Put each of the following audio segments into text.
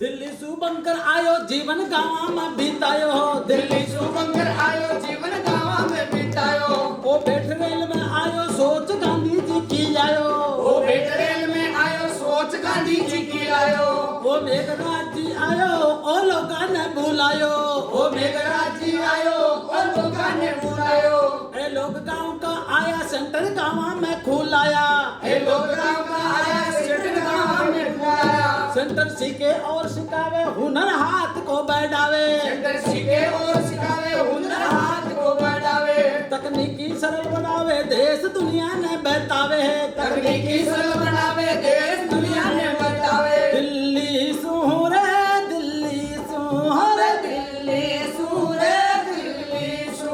दिल्ली सु बंकर आयो जीवन गाँव में बीतायो दिल्ली सु बंकर आयो जीवन गाँव में बीतायो ओ बैठ रेल में आयो सोच गांधी जी की आयो ओ बैठ रेल में आयो सोच गांधी जी की आयो ओ मेघराज जी आयो ओ लोगा ने बुलायो ओ मेघराज जी आयो ओ लोगा ने बुलायो ए लोग गाँव का आया सेंटर गाँव में खुलाया ए लोग गाँव का आया सेंटर गाँव में खुलाया सेंटर सीखे और सिखावे हुनर हाथ को बढ़ावे सेंटर सीखे और सिखावे हुनर हाथ को बढ़ावे तकनीकी सरल बनावे देश दुनिया ने बतावे तकनीकी सरल बनावे देश दुनिया ने बतावे दिल्ली सुहरे दिल्ली सुहरे दिल्ली सुहरे दिल्ली सु।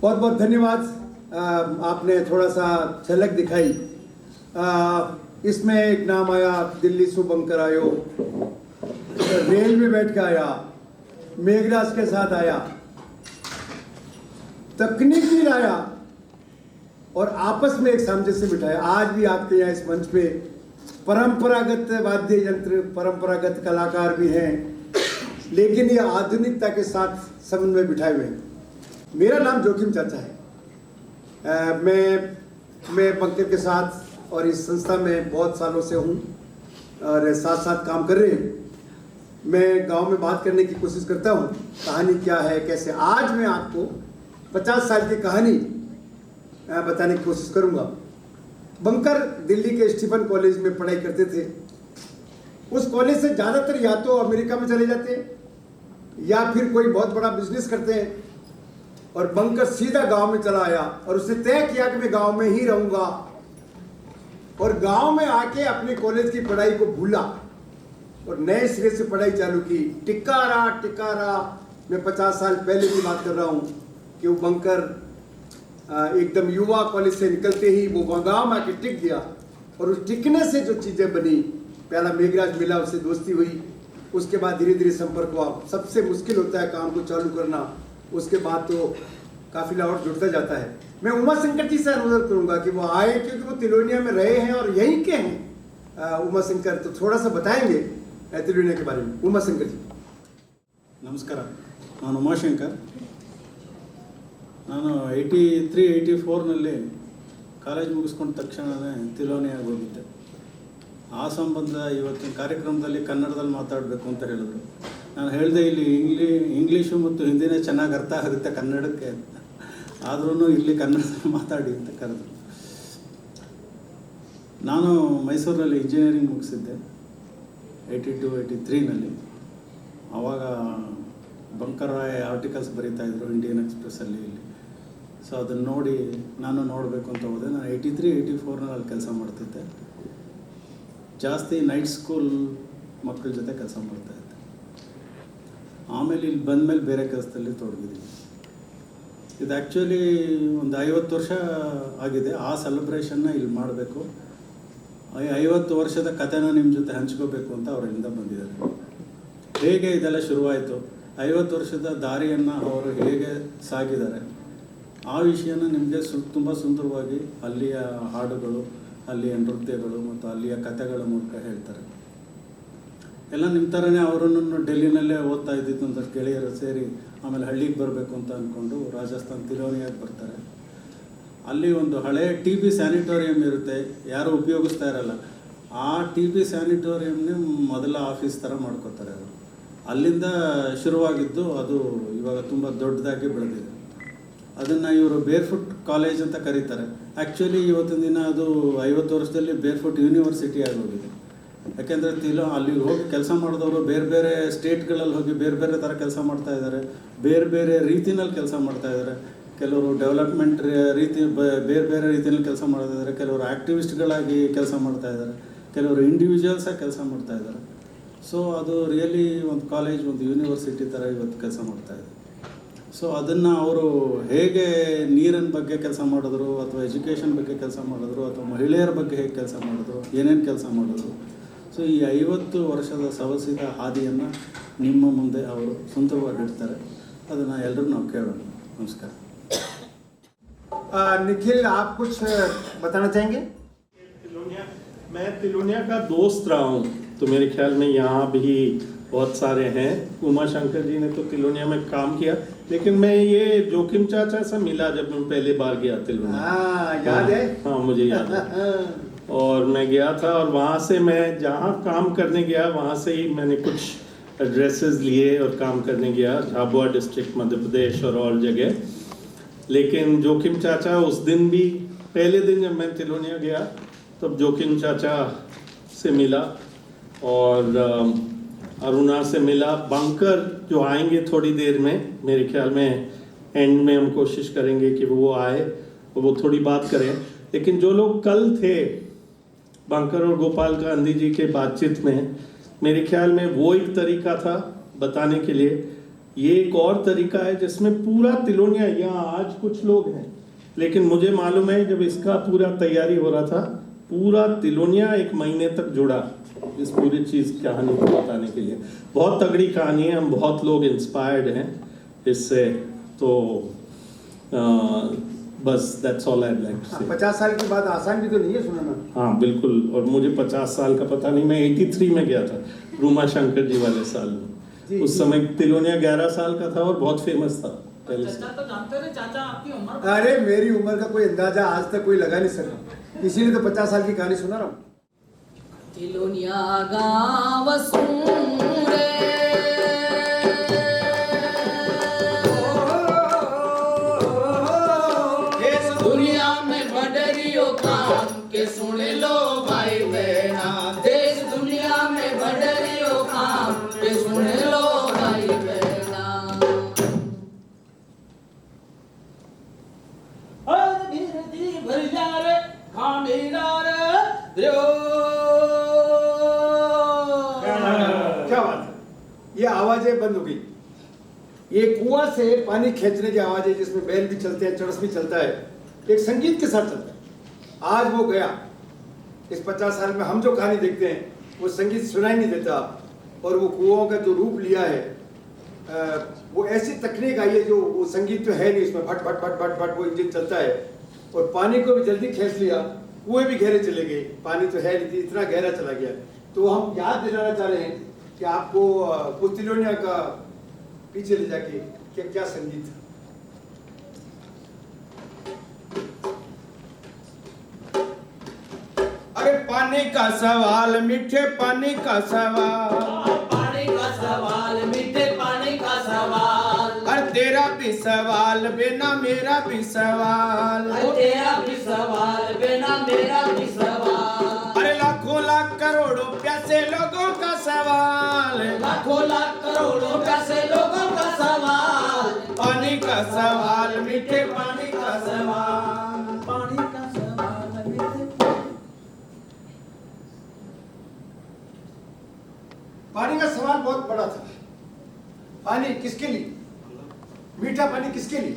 बहुत बहुत धन्यवाद। आपने थोड़ा सा झलक दिखाई। इसमें एक नाम आया दिल्ली सु बंकर आयो, रेल में बैठ के आया, मेघराज के साथ आया, तकनीक भी लाया और आपस में एक सामंजस्य बिठाया। आज भी आपके यहाँ इस मंच पे परंपरागत वाद्य यंत्र, परंपरागत कलाकार भी हैं, लेकिन ये आधुनिकता के साथ समन्वय बिठाए हुए हैं। मेरा नाम जोखिम चाचा है। मैं बंकर के साथ और इस संस्था में बहुत सालों से हूँ और साथ साथ काम कर रहे हैं। मैं गांव में बात करने की कोशिश करता हूँ, कहानी क्या है कैसे। आज मैं आपको 50 साल की कहानी बताने की कोशिश करूँगा। बंकर दिल्ली के स्टीफन कॉलेज में पढ़ाई करते थे। उस कॉलेज से ज़्यादातर या तो अमेरिका में चले जाते हैं या फिर कोई बहुत बड़ा बिजनेस करते हैं, और बंकर सीधा गांव में चला आया और उसने तय किया कि मैं गांव में ही रहूँगा, और गांव में आके अपने कॉलेज की पढ़ाई को भूला और नए सिरे से पढ़ाई चालू की। टिका रहा। मैं 50 साल पहले की बात कर रहा हूँ कि वो बंकर एकदम युवा कॉलेज से निकलते ही वो गांव में आके टिक गया, और उस टिकने से जो चीज़ें बनी, पहला मेघराज मिला, उससे दोस्ती हुई, उसके बाद धीरे धीरे संपर्क हुआ। सबसे मुश्किल होता है काम को चालू करना, उसके बाद तो काफिला और जुड़ता जाता है। मैं उमा शंकर जी से अनुरोध करूंगा कि वो आए, क्योंकि वो तिलोनिया में रहे हैं और यहीं के हैं। उमा शंकर तो थोड़ा सा बताएंगे तिलोनिया के बारे में। उमा शंकर जी नमस्कार, ನಾನು ಉಮಾಶಂಕರ್। ನಾನು 83-84ನಲ್ಲಿ ಕಾಲೇಜ್ ಮುಗಿಸ್ಕೊಂಡ ತಕ್ಷಣವೇ ತಿಲೋನಿಯಾಗಿ ಹೋಗಿದ್ದೆ। ಆ ಸಂಬಂಧ ಇವತ್ತಿನ ಕಾರ್ಯಕ್ರಮದಲ್ಲಿ ಕನ್ನಡದಲ್ಲಿ ಮಾತಾಡಬೇಕು ಅಂತ ಹೇಳಿದ್ರು. ನಾನು ಹೇಳಿದೆ ಇಲ್ಲಿ ಇಂಗ್ಲೀಷು ಮತ್ತು ಹಿಂದಿನೇ ಚೆನ್ನಾಗಿ ಅರ್ಥ ಆಗುತ್ತೆ ಕನ್ನಡಕ್ಕೆ, ಆದ್ರೂ ಇಲ್ಲಿ ಕನ್ನಡದಲ್ಲಿ ಮಾತಾಡಿ ಅಂತ ಕರೆದ್ರು. ನಾನು ಮೈಸೂರಿನಲ್ಲಿ ಇಂಜಿನಿಯರಿಂಗ್ ಮುಗಿಸಿದ್ದೆ 82-83ನಲ್ಲಿ. ಆವಾಗ ಬಂಕರ್ ರಾಯ್ ಆರ್ಟಿಕಲ್ಸ್ ಬರೀತಾಯಿದ್ರು ಇಂಡಿಯನ್ ಎಕ್ಸ್ಪ್ರೆಸ್ಸಲ್ಲಿ ಇಲ್ಲಿ. ಸೊ ಅದನ್ನು ನೋಡಿ ನಾನು ನೋಡಬೇಕು ಅಂತ ಹೋದೆ. ನಾನು 83-84ನಲ್ಲಿ ಕೆಲಸ ಮಾಡ್ತಿದ್ದೆ. ಜಾಸ್ತಿ ನೈಟ್ ಸ್ಕೂಲ್ ಮಕ್ಕಳ ಜೊತೆ ಕೆಲಸ ಮಾಡ್ತಾಯಿದ್ದೆ. ಆಮೇಲೆ ಇಲ್ಲಿ ಬಂದಮೇಲೆ ಬೇರೆ ಕೆಲಸದಲ್ಲಿ ತೊಡಗಿದ್ದೀನಿ. ಇದು ಆ್ಯಕ್ಚುಲಿ ಒಂದು 50 ವರ್ಷ ಆಗಿದೆ. ಆ ಸೆಲೆಬ್ರೇಷನ್ನ ಇಲ್ಲಿ ಮಾಡಬೇಕು, 50 ವರ್ಷದ ಕಥೆನ ನಿಮ್ಮ ಜೊತೆ ಹಂಚ್ಕೋಬೇಕು ಅಂತ ಅವರಿಂದ ಬಂದಿದ್ದಾರೆ. ಹೇಗೆ ಇದೆಲ್ಲ ಶುರುವಾಯಿತು, 50 ವರ್ಷದ ದಾರಿಯನ್ನು ಅವರು ಹೇಗೆ ಸಾಗಿದ್ದಾರೆ, ಆ ವಿಷಯನ ನಿಮಗೆ ತುಂಬ ಸುಂದರವಾಗಿ ಅಲ್ಲಿಯ ಹಾಡುಗಳು, ಅಲ್ಲಿಯ ನೃತ್ಯಗಳು ಮತ್ತು ಅಲ್ಲಿಯ ಕಥೆಗಳ ಮೂಲಕ ಹೇಳ್ತಾರೆ. ಎಲ್ಲ ನಿಮ್ಮ ಥರನೇ ಅವರನ್ನು ಡೆಲ್ಲಿನಲ್ಲೇ ಓದ್ತಾ ಇದ್ದಿದ್ದು ಒಂದಷ್ಟು ಗೆಳೆಯರು ಸೇರಿ ಆಮೇಲೆ ಹಳ್ಳಿಗೆ ಬರಬೇಕು ಅಂತ ಅಂದ್ಕೊಂಡು ರಾಜಸ್ಥಾನ್ ತಿಲೋನಿಯಾಗೆ ಬರ್ತಾರೆ. ಅಲ್ಲಿ ಒಂದು ಹಳೆ TB ಸ್ಯಾನಿಟೋರಿಯಂ ಇರುತ್ತೆ, ಯಾರೂ ಉಪಯೋಗಿಸ್ತಾ ಇರಲ್ಲ. ಆ TB ಸ್ಯಾನಿಟೋರಿಯಂನೇ ಮೊದಲ ಆಫೀಸ್ ಥರ ಮಾಡ್ಕೋತಾರೆ ಅವರು. ಅಲ್ಲಿಂದ ಶುರುವಾಗಿದ್ದು ಅದು ಇವಾಗ ತುಂಬ ದೊಡ್ಡದಾಗಿ ಬೆಳೆದಿದೆ. ಅದನ್ನು ಇವರು ಬೇರ್ಫುಟ್ ಕಾಲೇಜ್ ಅಂತ ಕರೀತಾರೆ. ಆ್ಯಕ್ಚುಲಿ ಇವತ್ತಿನ ದಿನ ಅದು 50 ವರ್ಷದಲ್ಲಿ ಬೇರ್ಫುಟ್ ಯೂನಿವರ್ಸಿಟಿ ಆಗೋಗಿದೆ. ಯಾಕೆಂದರೆ ಅಲ್ಲಿ ಹೋಗಿ ಕೆಲಸ ಮಾಡಿದವರು ಬೇರೆ ಬೇರೆ ಸ್ಟೇಟ್ಗಳಲ್ಲಿ ಹೋಗಿ ಬೇರೆ ಬೇರೆ ಥರ ಕೆಲಸ ಮಾಡ್ತಾ ಇದ್ದಾರೆ, ಬೇರೆ ಬೇರೆ ರೀತಿನಲ್ಲಿ ಕೆಲಸ ಮಾಡ್ತಾ ಇದ್ದಾರೆ. ಕೆಲವರು ಡೆವಲಪ್ಮೆಂಟ್ ಬೇರೆ ಬೇರೆ ರೀತಿಯಲ್ಲಿ ಕೆಲಸ ಮಾಡ್ತಾ ಇದ್ದಾರೆ, ಕೆಲವರು ಆ್ಯಕ್ಟಿವಿಸ್ಟ್ಗಳಾಗಿ ಕೆಲಸ ಮಾಡ್ತಾ ಇದ್ದಾರೆ, ಕೆಲವರು ಇಂಡಿವಿಜುವಲ್ಸಾಗಿ ಕೆಲಸ ಮಾಡ್ತಾ ಇದ್ದಾರೆ. ಸೊ ಅದು ರಿಯಲಿ ಒಂದು ಕಾಲೇಜ್, ಒಂದು ಯೂನಿವರ್ಸಿಟಿ ಥರ ಇವತ್ತು ಕೆಲಸ ಮಾಡ್ತಾಯಿದೆ. ಸೊ ಅದನ್ನು ಅವರು ಹೇಗೆ ನೀರಿನ ಬಗ್ಗೆ ಕೆಲಸ ಮಾಡಿದ್ರು, ಅಥವಾ ಎಜುಕೇಷನ್ ಬಗ್ಗೆ ಕೆಲಸ ಮಾಡಿದ್ರು, ಅಥವಾ ಮಹಿಳೆಯರ ಬಗ್ಗೆ ಹೇಗೆ ಕೆಲಸ ಮಾಡಿದ್ರು, ಏನೇನು ಕೆಲಸ ಮಾಡಿದ್ರು. ಸೊ ಈ 50 ವರ್ಷದ ಸವಸಿದ ಹಾದಿಯನ್ನು ನಿಮ್ಮ ಮುಂದೆ ಅವರು ಸುಂದರವಾಗಿ ಇಡ್ತಾರೆ. ಅದನ್ನು ಎಲ್ಲರೂ ನಾವು ಕೇಳೋಣ. ನಮಸ್ಕಾರ. निखिल, आप कुछ बताना चाहेंगे? मैं तिलोनिया का दोस्त रहा हूँ, तो मेरे ख्याल में यहाँ भी बहुत सारे हैं। उमा शंकर जी ने तो तिलोनिया में काम किया, लेकिन मैं ये जोखिम चाचा से मिला जब मैं पहली बार गया तिलोनिया। हाँ, याद है? हाँ, मुझे याद है। और मैं गया था, और वहाँ से मैं जहाँ काम करने गया वहाँ से ही मैंने कुछ एड्रेसेस लिए और काम करने गया, झाबुआ डिस्ट्रिक्ट मध्य प्रदेश और जगह। लेकिन जोखिम चाचा उस दिन भी, पहले दिन जब मैं तिलोनिया गया तब जोखिम चाचा से मिला और अरुणा से मिला। बंकर जो आएंगे थोड़ी देर में, मेरे ख्याल में एंड में हम कोशिश करेंगे कि वो आए और वो थोड़ी बात करें। लेकिन जो लोग कल थे बंकर और गोपाल गांधी जी के बातचीत में, मेरे ख्याल में वो एक तरीका था बताने के लिए। ये एक और तरीका है जिसमें पूरा तिलोनिया, यहाँ आज कुछ लोग हैं, लेकिन मुझे मालूम है जब इसका पूरा तैयारी हो रहा था, पूरा तिलोनिया एक महीने तक जुड़ा इस पूरी चीज़ कहानी को बताने के लिए। बहुत तगड़ी कहानी है, हम बहुत लोग इंस्पायर्ड हैं इससे। तो बस that's all I like to say. 50 साल की बात आसान भी तो नहीं है सुनाना। हाँ बिल्कुल, और मुझे 50 साल का पता नहीं, मैं 83 में गया था, रूमा शंकर जी वाले साल में। उस समय तिलोनिया 11 साल का था और बहुत फेमस था पहले से। चाचा तो जानते थे, चाचा आपकी उम्र। अरे मेरी उम्र का कोई अंदाजा आज तक कोई लगा नहीं सका, इसीलिए तो 50 साल की कहानी सुना रहा हूँ। तिलोनिया गाँव सूरे, दुनिया में बढ़ियो काम के सुन लो भाई बहना। देश दुनिया में बढ़ियो काम के सुन लो भाई बहना। और धीरे भर जा रे खामेदार द्रो। क्या बात है, ये आवाजें बंद हो गई। ये कुआं से पानी खींचने की आवाज है, जिसमें बैल भी चलते हैं, चरस भी चलता है, एक संगीत के साथ चलता है। आज वो गया। इस 50 साल में हम जो कहानी देखते हैं वो संगीत सुनाई नहीं देता, और वो कुआं का जो रूप लिया है, वो ऐसी तकनीक आई है जो वो संगीत तो है नहीं उसमें, भट भट भट भट भट वो इंजन चलता है, और पानी को भी जल्दी खींच लिया। कुएं भी गहरे चले गए, पानी तो है नहीं, इतना गहरा चला गया। तो हम याद दिलाना चाह रहे हैं कि आपको उस तिलोनिया का पीछे ले जाके क्या संगीत था। अरे पानी का सवाल, मीठे पानी का सवाल, पानी का सवाल, मीठे पानी का सवाल। अरे तेरा भी सवाल, बिना मेरा भी सवाल। तेरा भी सवाल, बिना मेरा भी सवाल। अरे लाखों लाख करोड़ों प्यासे लोगों का सवाल, लाखों लाख करोड़ों पैसे लोगों का सवाल। पानी का सवाल, मीठे पानी का सवाल। पानी का सवाल, मीठे पानी का सवाल बहुत बड़ा था। पानी किसके लिए, मीठा पानी किसके लिए?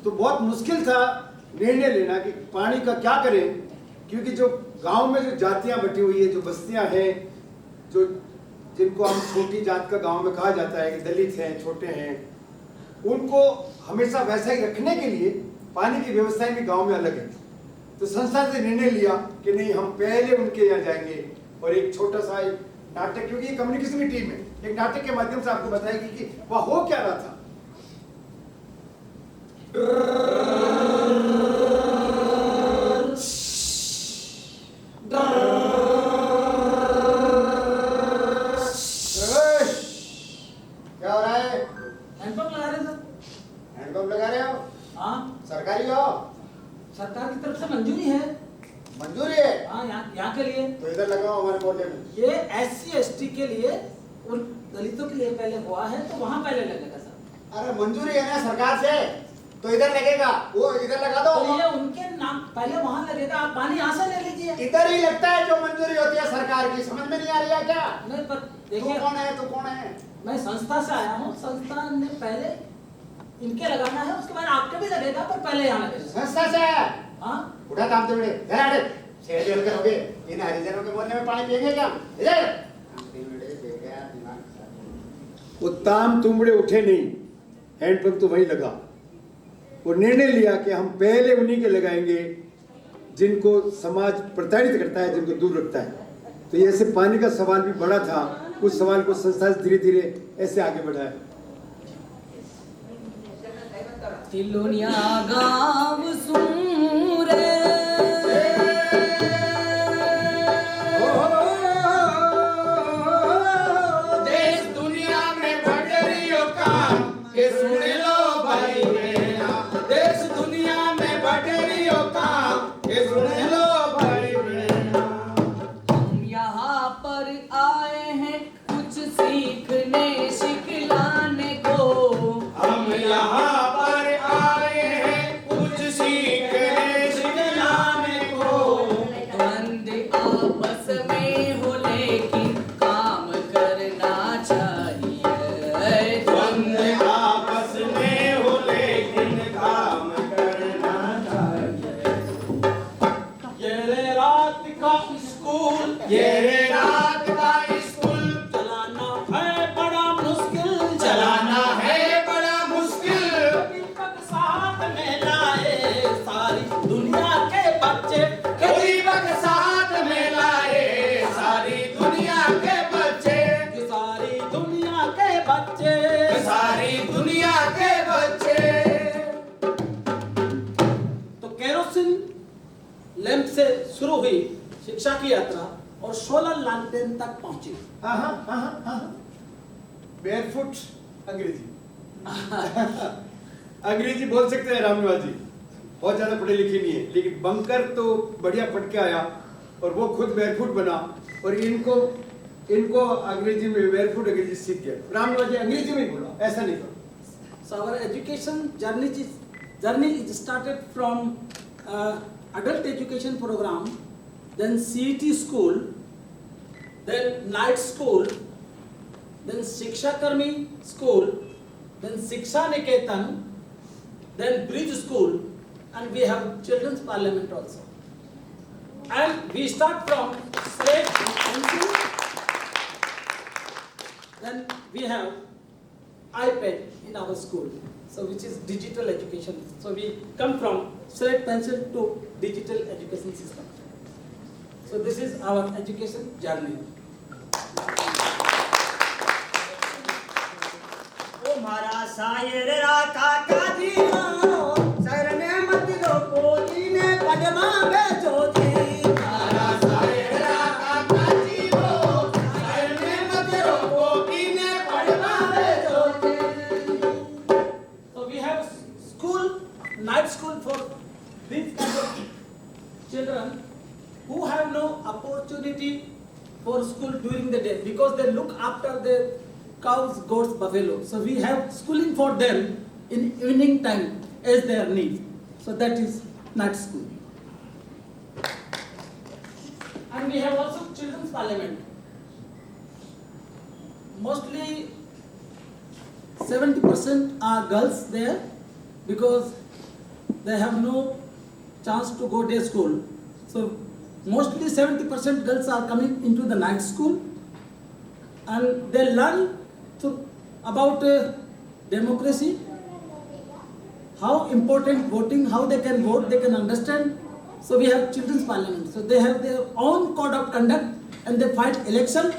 तो बहुत मुश्किल था निर्णय लेना कि पानी का क्या करें, क्योंकि जो गांव में जो जातियां बटी हुई है, जो बस्तियां हैं, जो जिनको हम छोटी जात का गांव में कहा जाता है कि दलित हैं, छोटे हैं, उनको हमेशा वैसा ही रखने के लिए पानी की व्यवस्थाएं भी गांव में अलग है। तो संस्था ने निर्णय लिया कि नहीं, हम पहले उनके यहाँ जाएंगे और एक छोटा सा एक नाटक, क्योंकि ये कम्युनिकेशन की टीम है, एक नाटक के माध्यम से आपको बताएगी कि वह हो क्या रहा था। क्या हो रहा है? हैंडपंप लगा रहे सर। हैंडपंप लगा रहे हो? हाँ, सरकारी हो? सरकार की तरफ से मंजूरी है। मंजूरी है? हाँ, यहाँ के लिए। तो इधर लगाओ हमारे मोहल्ले में। ये SC/ST के लिए, उन दलितों के लिए पहले हुआ है, तो वहाँ पहले लगेगा सर। अरे मंजूरी है ना सरकार से, तो इधर लगेगा, वो इधर लगा दो। तो ये उनके नाम पहले वहाँ लगेगा, आप पानी यहाँ से ले लीजिए। इधर ही लगता है जो मंजूरी होती है सरकार की, समझ में नहीं आ रही है क्या? नहीं, पर तू देखिए, कौन है, तू कौन है? मैं संस्था से आया हूँ। संस्था ने पहले इनके लगाना है, उसके बाद आपके भी लगेगा, पर पहले यहाँ लगेगा। संस्था से है? हाँ, उठा काम तो बड़े शेर जोड़ करोगे, इन हरिजनों के मोहल्ले में पानी पिएंगे क्या? इधर वो ताम तुमड़े उठे नहीं, हैंडपंप तो वहीं लगा। वो निर्णय लिया कि हम पहले उन्हीं के लगाएंगे जिनको समाज प्रताड़ित करता है, जिनको दूर रखता है। तो ये ऐसे पानी का सवाल भी बड़ा था, उस सवाल को संस्था धीरे धीरे ऐसे आगे बढ़ाया। तिलोनिया गाँव सूरे देश दुनिया में भटरियों का ये सुन लो भाई मेरा, देश दुनिया में भटरियों का ये सुन लो भाई मेरा। हम यहाँ पर आए हैं कुछ सीखने सिखलाने को, हम यहाँ पर आए हैं कुछ सीखने सिखलाने को। द्वंद आपस में हो लेकिन काम करना चाहिए। द्वंद आपस में हो लेकिन काम करना चाहिए। ये रे रात का स्कूल, ये रे रात का स्कूल चलाना है बड़ा मुश्किल, चलाना है बड़ा मुश्किल। दीपक साथ में लाए सारी दुनिया के बच्चे, गरीबक साथ में लाए सारी दुनिया के बच्चे, सारी दुनिया के बच्चे। सारी दुनिया के बच्चे। तो केरोसिन लैंप से शुरू हुई शिक्षा की यात्रा और 16 लालटेन तक पहुंची। बेयरफुट अंग्रेजी अंग्रेजी बोल सकते हैं रामनिवास जी, बहुत ज्यादा पढ़े लिखे नहीं है, लेकिन बंकर तो बढ़िया पढ़ के आया और वो खुद बेयरफुट बना और इनको अंग्रेजी में बेयरफुट अंग्रेजी सीख गया। रामनिवास जी अंग्रेजी में ही बोला, ऐसा नहीं बोला। So our education journey is started from adult education program, then CET school, then night school, then Shiksha Karmi school, then Shiksha Niketan, then Bridge school, and we have children's parliament also. And we start from slate pencil, then we have iPad in our school, so which is digital education. So we come from slate pencil to digital education system. So this is our education journey. ओ मारा शायर राका का जीवा sir ने मत लो कोई ने कदमा बेचो जी। मारा शायर राका का जीवो, सर में मत रोको कीने पढ़वा बेचो जी। So we have school, night school for these kind of children who have no opportunity for school during the day because they look after their cows, goats, buffalo. So we have schooling for them in evening time as their need. So that is night school. And we have also children's parliament. Mostly 70% are girls there because they have no chance to go day school. So mostly 70% girls are coming into the night school and they learn about democracy, how important voting, how they can vote, they can understand. So we have children's parliament. So they have their own code of conduct and they fight election,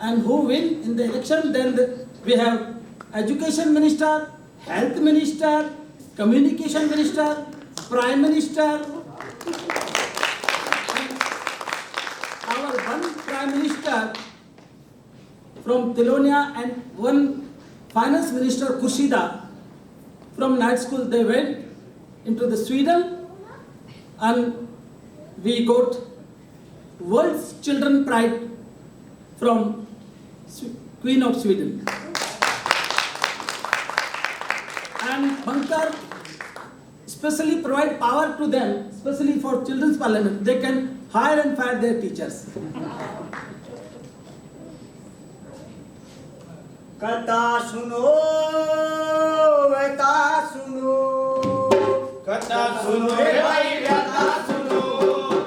and who win in the election, then we have education minister, health minister, communication minister, prime minister. Our one prime minister from Tilonia and one finance minister Kushida from night school, they went into the Sweden and we got world's children pride from Queen of Sweden. And Bankar especially provide power to them, especially for children's parliament. They can hire and fire their teachers. कथा सुनो व्यथा सुनो, कथा सुनो रे भाई व्यथा सुनो,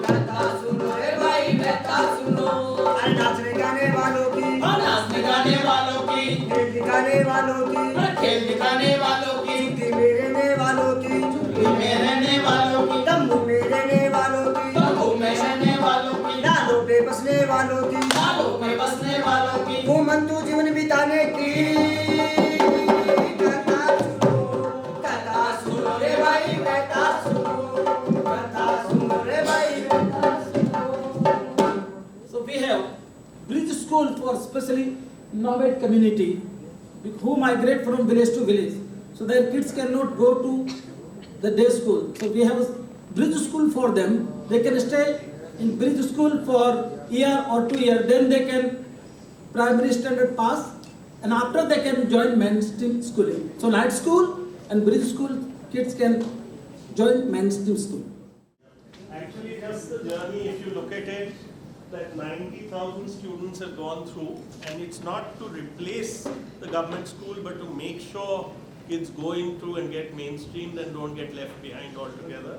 कथा सुनो रे भाई व्यथा सुनो। अरे नाचने गाने वालों की, नाचने गाने वालों की, खेल दिखाने वालों की, खेल दिखाने वालों की, छुट्टी मेरे वालों की, especially nomad community who migrate from village to village. So their kids cannot go to the day school. So we have a bridge school for them. They can stay in bridge school for year or 2 years. Then they can primary standard pass, and after they can join mainstream schooling. So night school and bridge school kids can join mainstream school. Actually, just the journey, if you look at it, that 90,000 students have gone through, and it's not to replace the government school, but to make sure kids go into and get mainstreamed and don't get left behind altogether.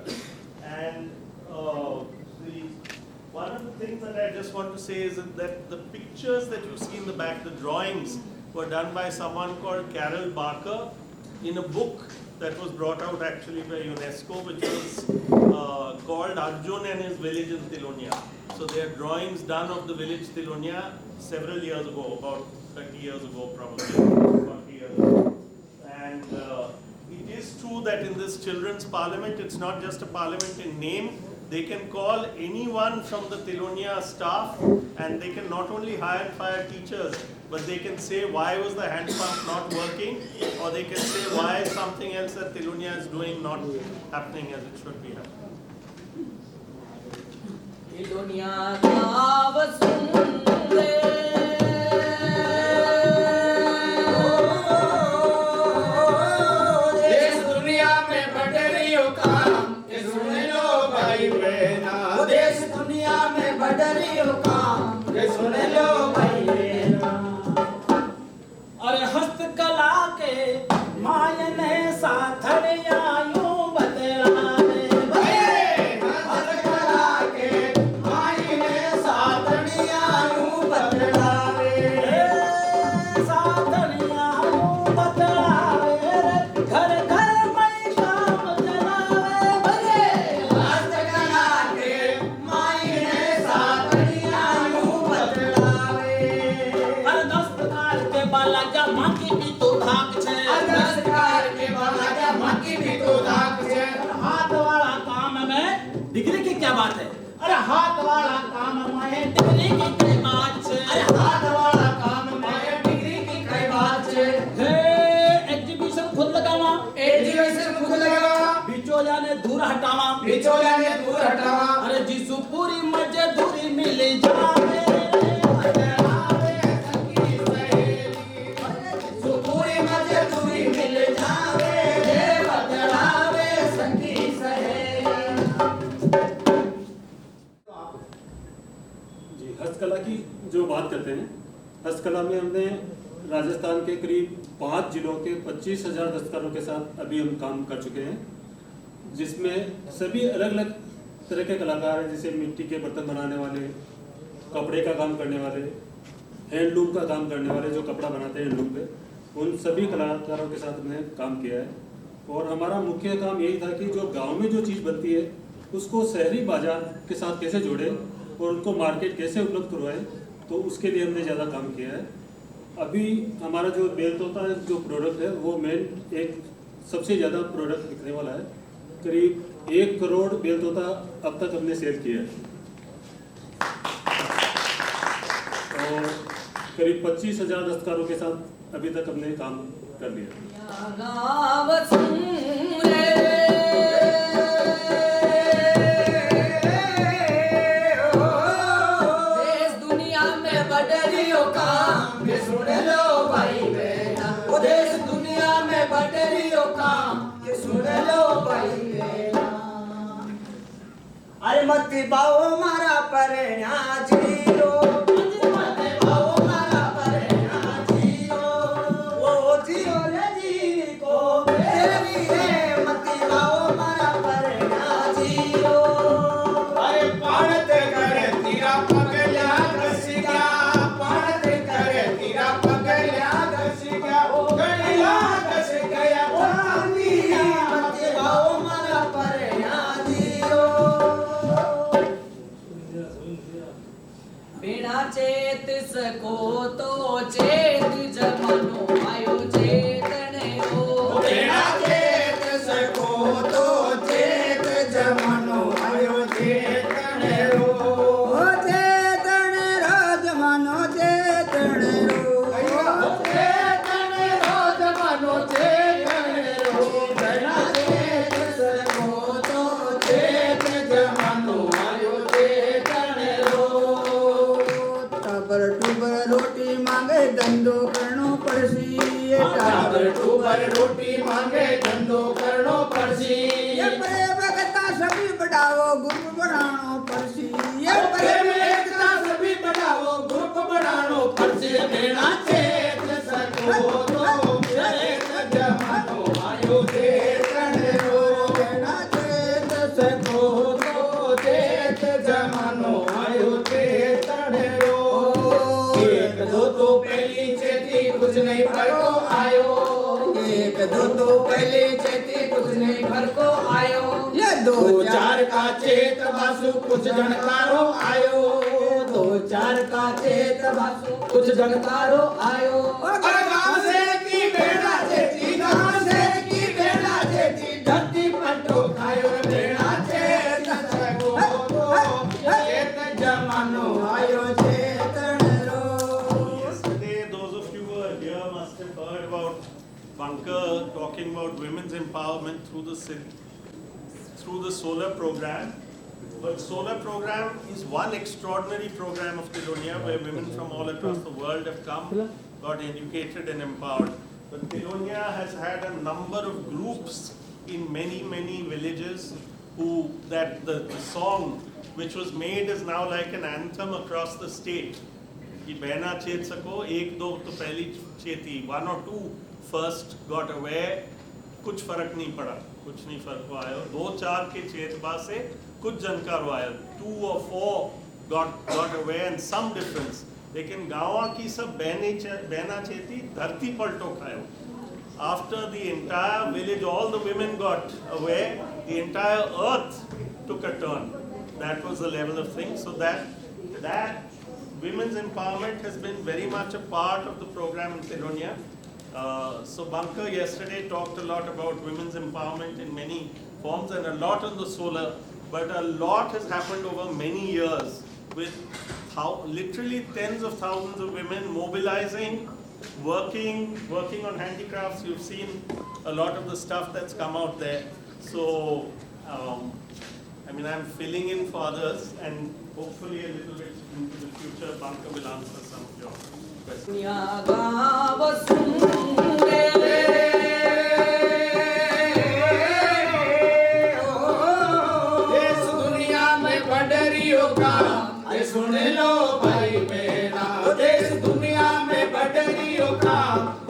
And one of the things that I just want to say is that the pictures that you see in the back, the drawings, were done by someone called Carol Barker in a book that was brought out actually by UNESCO, which was called Arjun and his village in Tilonia. So they are drawings done of the village Tilonia several years ago, about 30 years ago probably, 40 years ago. And it is true that in this children's parliament, it's not just a parliament in name. They can call anyone from the Tilonia staff, and they can not only hire and fire teachers, but they can say why was the hand pump not working, or they can say why something else that Tilonia is doing not happening as it should be happening. दुनिया का वसूले देश दुनिया में बढ़ रही हो काम, ये सुन लो भाई बहना। देश दुनिया में बढ़ रही हो काम, ये सुन लो भाई बहना। और हस्तकला के मायने साथड़िया यूं बदलावे हस्तकला के मायने साथड़िया यूं बदलावे। साथड़िया यूं बदलावे घर घर में काम चलावे भले हस्तकला के मायने साथड़िया यूं बदलावे। हर दस्तकार के बाला जा माकी भी तो धाक छे दस्तकार के बाला माकी भी तो धाक छे। हाथ वाला काम में डिग्री की क्या बात है? अरे हाथ वाला काम में डिग्री की क्या बात है? अरे हाथ वाला काम में डिग्री की कई बात छे। हे एग्जीबिशन खुद लगावा, एजुकेशन खुद लगावा, बिचौलिया ने दूर हटावा, बिचौलिया ने दूर हटावा। अरे जिसु पूरी मजदूरी मिल जावे पूरी मजदूरी मिल जावे, बदलावे संगी सहेली। जी, हस्तकला की जो बात करते हैं, हस्तकला में हमने राजस्थान के करीब 5 जिलों के 25,000 दस्तकारों के साथ अभी हम काम कर चुके हैं, जिसमें सभी अलग अलग तरह के कलाकार हैं, जैसे मिट्टी के बर्तन बनाने वाले, कपड़े का काम करने वाले, हैंडलूम का काम करने वाले जो कपड़ा बनाते हैं हैंडलूम पे, उन सभी कलाकारों के साथ हमने काम किया है। और हमारा मुख्य काम यही था कि जो गांव में जो चीज़ बनती है उसको शहरी बाजार के साथ कैसे जोड़ें और उनको मार्केट कैसे उपलब्ध करवाएं, तो उसके लिए हमने ज़्यादा काम किया है। अभी हमारा जो बेल तोता जो प्रोडक्ट है वो मेन एक सबसे ज़्यादा प्रोडक्ट बिकने वाला है। करीब 1 करोड़ बेल तोता अब तक हमने सेल किया है और करीब 25,000 दस्तकारों के साथ अभी तक हमने काम कर लिया। देश दुनिया में बढ़ रही हो काम, ये सुन लो भाई बहना। वो देश दुनिया में बढ़ रही हो काम, ये सुन लो भाई बहना। अरे मत बाओ मारा परण्या जीरो, मत बाओ मारा परण्या जीरो। वो जीरो ले जी को तेरी है मत बाओ मारा परण्या जीरो। अरे पाणत करे तीरा पगल्या घसिया, पाणत करे तीरा पगल्या घसिया। गणिया घस गया पानी, मत बाओ मारा परण्या जीरो। बिना चेत सको तो चेत जमानो आयो चेतने हो। बिना चेत सको तो चेत जमानो आयो चेतन रो। चेतन रो जमानो चेतन पर रोटी मांगे धंधो करणो पड़सी ये प्रेम एकता सभी बढ़ावो ग्रुप बढ़ानो पड़सी ये प्रेम एकता सभी बढ़ावो ग्रुप बढ़ानो पड़सी भेड़ा चेत सको तो चेत जमानो आयो चेतन रो भेड़ा चेत सको तो चेत जमानो आयो चेतन रो एक दो तो पहली चेती कुछ नहीं फर्को आयो एक दो तो पहले चेती कुछ नहीं फर्को आयो ये दो चार का चेत बासु कुछ जनकारो आयो दो चार का चेत बासु कुछ जनकारो आयो अरे गांव से की बेड़ा चेती गांव से की बेड़ा चेती धरती पटो खायो बेड़ा चेत सको तो चेत जमानो आयो चेतन रो Yesterday, those of you who are here must have heard about Bunker talking about women's empowerment through the solar program. But solar program is one extraordinary program of Tilonia where women from all across the world have come, got educated and empowered. But Tilonia has had a number of groups in many villages that the song which was made is now like an anthem across the state. कि बहना चेत सको एक दो तो पहली चेती 1 or 2 first got aware कुछ फर्क नहीं पड़ा कुछ नहीं फर्क आया 2-4 के चेतबा से कुछ जानकार आया 2 or 4 got aware and some difference लेकिन गाँव की सब बहना चेती धरती पलटो खायो after the entire village all the women got aware the entire earth took a turn that was the level of things so that women's empowerment has been very much a part of the program in Tilonia. So Bunker yesterday talked a lot about women's empowerment in many forms and a lot on the solar, but a lot has happened over many years with literally tens of thousands of women mobilizing, working on handicrafts. You've seen a lot of the stuff that's come out there. So, I'm filling in for others and hopefully a little bit into the future, Bunker will answer some of your questions. दुनिया गाँव सुने देश दुनिया में बढ़रियों का ये सुन लो भाई मेरा देश दुनिया में बढ़रियों का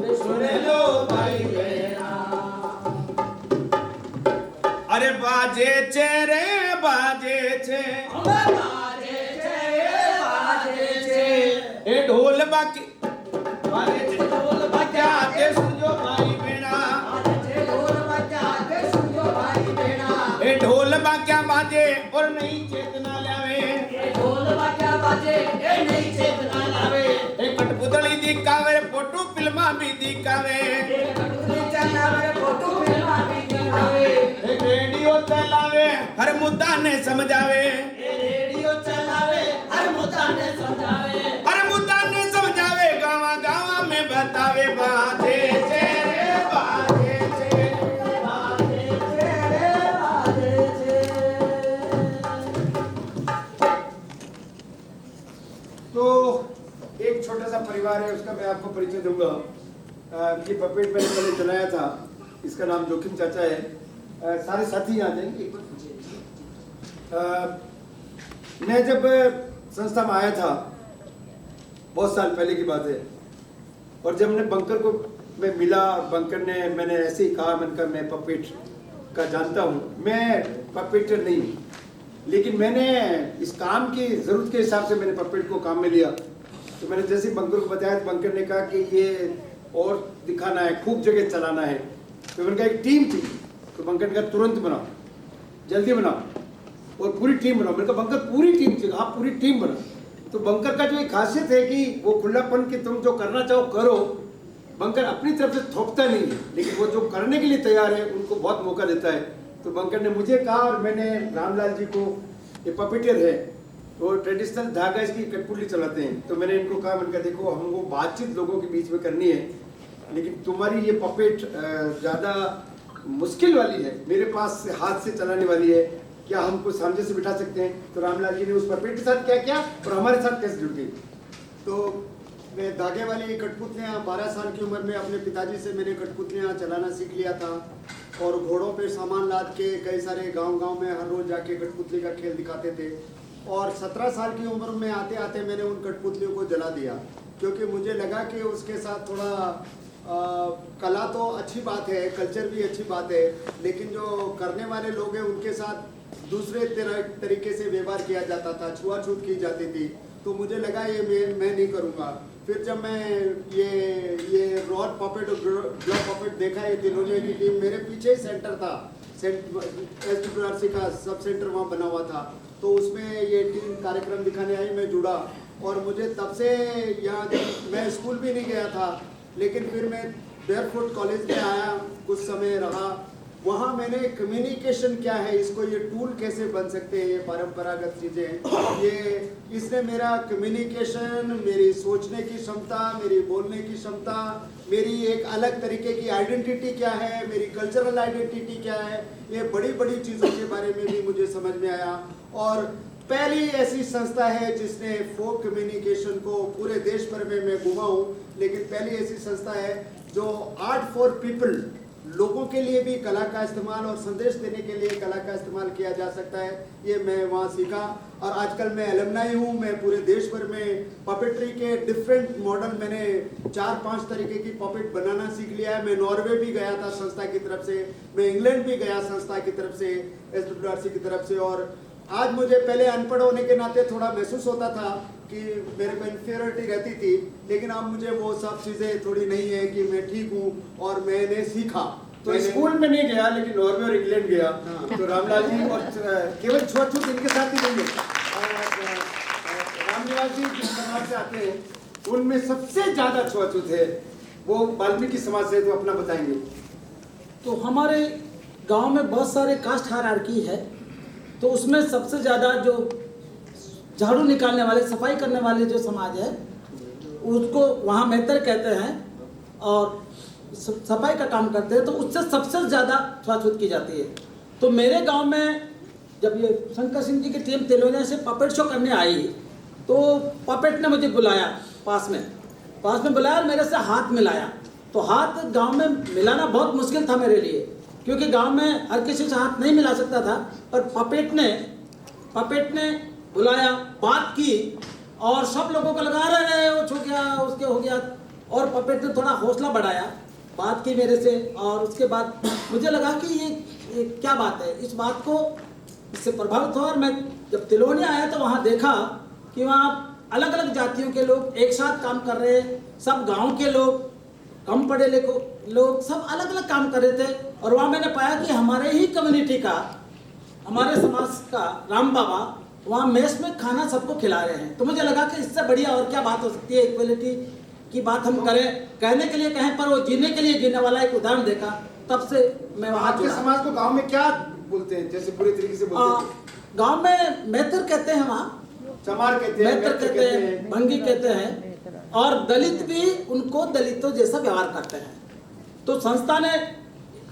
ये सुन लो भाई मेरा अरे बाजे रे बाजे छे ए ढोल बाकी बाजे छे ढोल बजाते सुनो भाई बेड़ा ए ढोल बाक्या बाजे और नई चेतना लावे ए कठपुतली दिखावे फोटो फिल्मा भी दिखावे ए रेडियो चलावे हर मुद्दा ने समझावे हर मुद्दा ने समझावे गावा गावा में बतावे बाजे छे रे बाजे छे तो एक छोटा सा परिवार है उसका मैं आपको परिचय दूंगा ये पपेट मैंने पहले चलाया था इसका नाम जोखिम चाचा है सारे साथी आ जाएंगे मैं जब संस्था में आया था बहुत साल पहले की बात है और जब मैंने बंकर को मैं मिला बंकर ने मैंने ऐसे ही कहा मैंने कहा मैं पपेट का जानता हूँ मैं पपेटर नहीं हूँ लेकिन मैंने इस काम की ज़रूरत के हिसाब से मैंने पपेट को काम में लिया तो मैंने जैसे बंकर को बताया तो बंकर ने कहा कि ये और दिखाना है खूब जगह चलाना है तो मैंने कहा एक टीम थी तो बंकर ने कहा तुरंत बनाओ जल्दी बनाओ और पूरी टीम बनाओ मैंने कहा बंकर पूरी टीम थी हाँ पूरी टीम बनाओ तो बंकर का जो एक खासियत है कि वो खुलापन कि तुम जो करना चाहो करो बंकर अपनी तरफ से थोपता नहीं है लेकिन वो जो करने के लिए तैयार है उनको बहुत मौका देता है तो बंकर ने मुझे कहा और मैंने रामलाल जी को ये पपेटर है वो ट्रेडिशनल धागा इसकी कठपुतली चलाते हैं तो मैंने इनको कहा मैंने कहा देखो हमको बातचीत लोगों के बीच में करनी है लेकिन तुम्हारी ये पपेट ज़्यादा मुश्किल वाली है मेरे पास से हाथ से चलाने वाली है क्या हमको सामने से बिठा सकते हैं तो रामलाल जी ने उस पपेट के साथ क्या किया और हमारे साथ कैसे जुड़ गई तो मैं धागे वाली कठपुतलियाँ 12 साल की उम्र में अपने पिताजी से मैंने कठपुतलियाँ चलाना सीख लिया था और घोड़ों पे सामान लाद के कई सारे गांव-गांव में हर रोज़ जाके कठपुतली का खेल दिखाते थे। और 17 साल की उम्र में आते आते मैंने उन कठपुतलियों को जला दिया, क्योंकि मुझे लगा कि उसके साथ थोड़ा कला तो अच्छी बात है, कल्चर भी अच्छी बात है, लेकिन जो करने वाले लोग हैं उनके साथ दूसरे तरीके से व्यवहार किया जाता था, छुआछूत की जाती थी। तो मुझे लगा ये मैं नहीं करूँगा। फिर जब मैं ये रॉड पपेट और ब्लॉक पपेट देखा, ये तीनों की टीम मेरे पीछे ही सेंटर था, SWRC का सब सेंटर वहाँ बना हुआ था, तो उसमें ये टीम कार्यक्रम दिखाने आई, मैं जुड़ा और मुझे तब से यहाँ मैं स्कूल भी नहीं गया था, लेकिन फिर मैं बेयरफुट कॉलेज में आया, कुछ समय रहा वहाँ। मैंने कम्युनिकेशन क्या है, इसको ये टूल कैसे बन सकते हैं, ये परंपरागत चीज़ें, ये इसने मेरा कम्युनिकेशन, मेरी सोचने की क्षमता, मेरी बोलने की क्षमता, मेरी एक अलग तरीके की आइडेंटिटी क्या है, मेरी कल्चरल आइडेंटिटी क्या है, ये बड़ी बड़ी चीज़ों के बारे में भी मुझे समझ में आया। और पहली ऐसी संस्था है जिसने फोक कम्युनिकेशन को पूरे देश भर में मैं घुमा हूँ, लेकिन पहली ऐसी संस्था है जो आर्ट फॉर पीपल, लोगों के लिए भी कला का इस्तेमाल और संदेश देने के लिए कला का इस्तेमाल किया जा सकता है, ये मैं वहाँ सीखा। और आजकल मैं एलुमनाई हूँ, मैं पूरे देश भर में पपेट्री के डिफरेंट मॉडल, मैंने 4-5 तरीके की पपेट बनाना सीख लिया है। मैं नॉर्वे भी गया था संस्था की तरफ से, मैं इंग्लैंड भी गया संस्था की तरफ से, SWRC की तरफ से। और आज मुझे पहले अनपढ़ होने के नाते थोड़ा महसूस होता था कि मेरे को इन्फीरियरिटी रहती थी, लेकिन अब मुझे वो सब चीज़ें थोड़ी नहीं है कि मैं ठीक हूँ और मैंने सीखा। तो स्कूल में नहीं गया, लेकिन नॉर्वे और इंग्लैंड गया। तो रामलाल जी और केवल छुआछूत इनके साथ ही नहीं है, रामनिवास जी जिस समाज से आते हैं उनमें सबसे ज़्यादा छुआछूत है, वो वाल्मीकि समाज से, तो अपना बताएंगे। तो हमारे गांव में बहुत सारे कास्ट हायरार्की है, तो उसमें सबसे ज़्यादा जो झाड़ू निकालने वाले, सफाई करने वाले जो समाज है उसको वहाँ मेहतर कहते हैं और सफाई का काम करते हैं, तो उससे सबसे ज़्यादा छुआछूत की जाती है। तो मेरे गांव में जब ये शंकर सिंह जी की टीम तेलोनिया से पपेट शो करने आई, तो पपेट ने मुझे बुलाया, पास में बुलाया और मेरे से हाथ मिलाया। तो हाथ गांव में मिलाना बहुत मुश्किल था मेरे लिए, क्योंकि गांव में हर किसी से हाथ नहीं मिला सकता था। पर पपेट ने बुलाया, बात की और सब लोगों को लगा रहे वो छू गया, उसके हो गया। और पपेट ने थोड़ा हौसला बढ़ाया, बात की मेरे से, और उसके बाद मुझे लगा कि ये क्या बात है, इस बात को इससे प्रभावित हुआ। और मैं जब तिलोनिया आया तो वहाँ देखा कि वहाँ अलग अलग जातियों के लोग एक साथ काम कर रहे हैं, सब गांव के लोग, कम पढ़े लिखे लोग, सब अलग अलग काम कर रहे थे। और वहाँ मैंने पाया कि हमारे ही कम्युनिटी का, हमारे समाज का राम बाबा वहाँ मेस में खाना सबको खिला रहे हैं। तो मुझे लगा कि इससे बढ़िया और क्या बात हो सकती है, इक्वलिटी की बात हम करें, कहने के लिए कहें, पर वो जीने के लिए जीने वाला एक उदाहरण देखा, तब से मैं वहाँ आपके समाज को गांव में क्या बोलते हैं, जैसे पूरे तरीके से बोलते हैं? गांव में मेहतर कहते हैं, वहाँ चमार कहते हैं, मेहतर कहते हैं, भंगी कहते हैं, और दलित भी उनको दलितों जैसा व्यवहार करते हैं। तो संस्था ने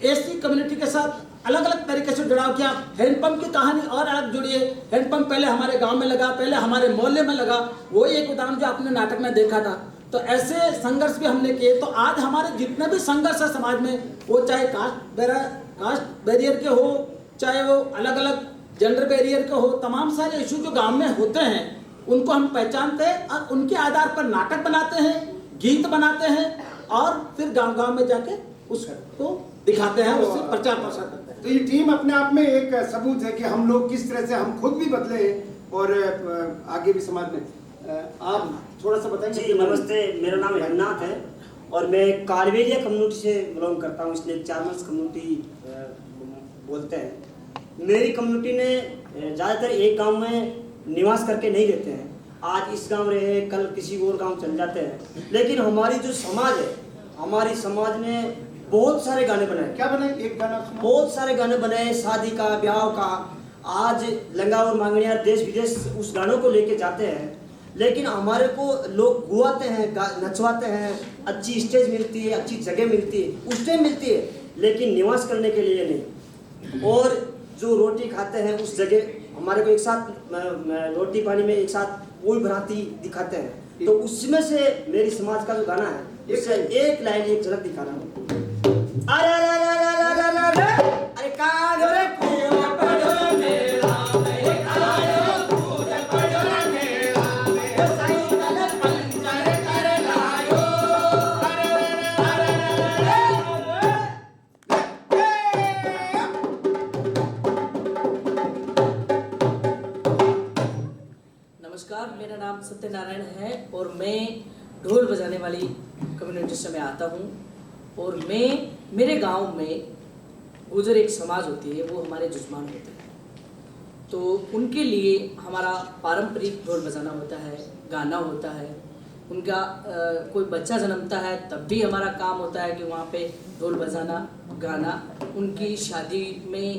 एससी कम्युनिटी के साथ अलग अलग तरीके से जुड़ाव किया। हैंडपंप की कहानी और अलग जुड़ी है। हैंडपंप पहले हमारे गांव में लगा, पहले हमारे मोहल्ले में लगा, वही एक उदाहरण जो आपने नाटक में देखा था। तो ऐसे संघर्ष भी हमने किए। तो आज हमारे जितने भी संघर्ष है समाज में, वो चाहे कास्ट बैरियर के हो, चाहे वो अलग अलग जेंडर बैरियर के हो, तमाम सारे इशू जो गांव में होते हैं उनको हम पहचानते हैं और उनके आधार पर नाटक बनाते हैं, गीत बनाते हैं और फिर गांव-गांव में जाके उसको दिखाते हैं, उससे प्रचार प्रसार करते हैं। तो ये टीम अपने आप में एक सबूत है कि हम लोग किस तरह से, हम खुद भी बदले और आगे भी समाज में। आप थोड़ा सा बताएंगे? जी नमस्ते, मेरा नाम हेमनाथ है और मैं कारवेलिया कम्युनिटी से बिलोंग करता हूँ, इसलिए चारमल्स कम्युनिटी बोलते हैं। मेरी कम्युनिटी ने ज़्यादातर एक गांव में निवास करके नहीं रहते हैं। आज इस गांव रहे, कल किसी और गांव चल जाते हैं, लेकिन हमारी जो समाज है, हमारी समाज ने बहुत सारे गाने बनाए। क्या बनाए? एक गाना? बहुत सारे गाने बनाए, शादी का, ब्याह का। आज लंगा और मांगड़िया देश विदेश उस गानों को लेके जाते हैं, लेकिन हमारे को लोग गुआते हैं, नचवाते हैं, अच्छी स्टेज मिलती है, अच्छी जगह मिलती है, उस टाइम मिलती है, लेकिन निवास करने के लिए नहीं। और जो रोटी खाते हैं उस जगह हमारे को एक साथ रोटी पानी में एक साथ कोई भराती दिखाते हैं, तो उसमें से मेरी समाज का जो गाना है उससे एक लाइन एक झलक दिखा रहा हूँ। अरे अरे अरे अरे अरे अरे अरे अरे कान रे कूद पड़ो मेरा मैं आयो कूद पड़ो मेरा मैं साइकिल पंचर कर लायो। अरे अरे अरे नमस्कार, मेरा नाम सत्यनारायण है और मैं ढोल बजाने वाली कम्युनिटी से मैं आता हूँ। और मेरे गांव में गुजर एक समाज होती है, वो हमारे जुजमान होते हैं, तो उनके लिए हमारा पारंपरिक ढोल बजाना होता है, गाना होता है। उनका कोई बच्चा जन्मता है तब भी हमारा काम होता है कि वहाँ पे ढोल बजाना, गाना। उनकी शादी में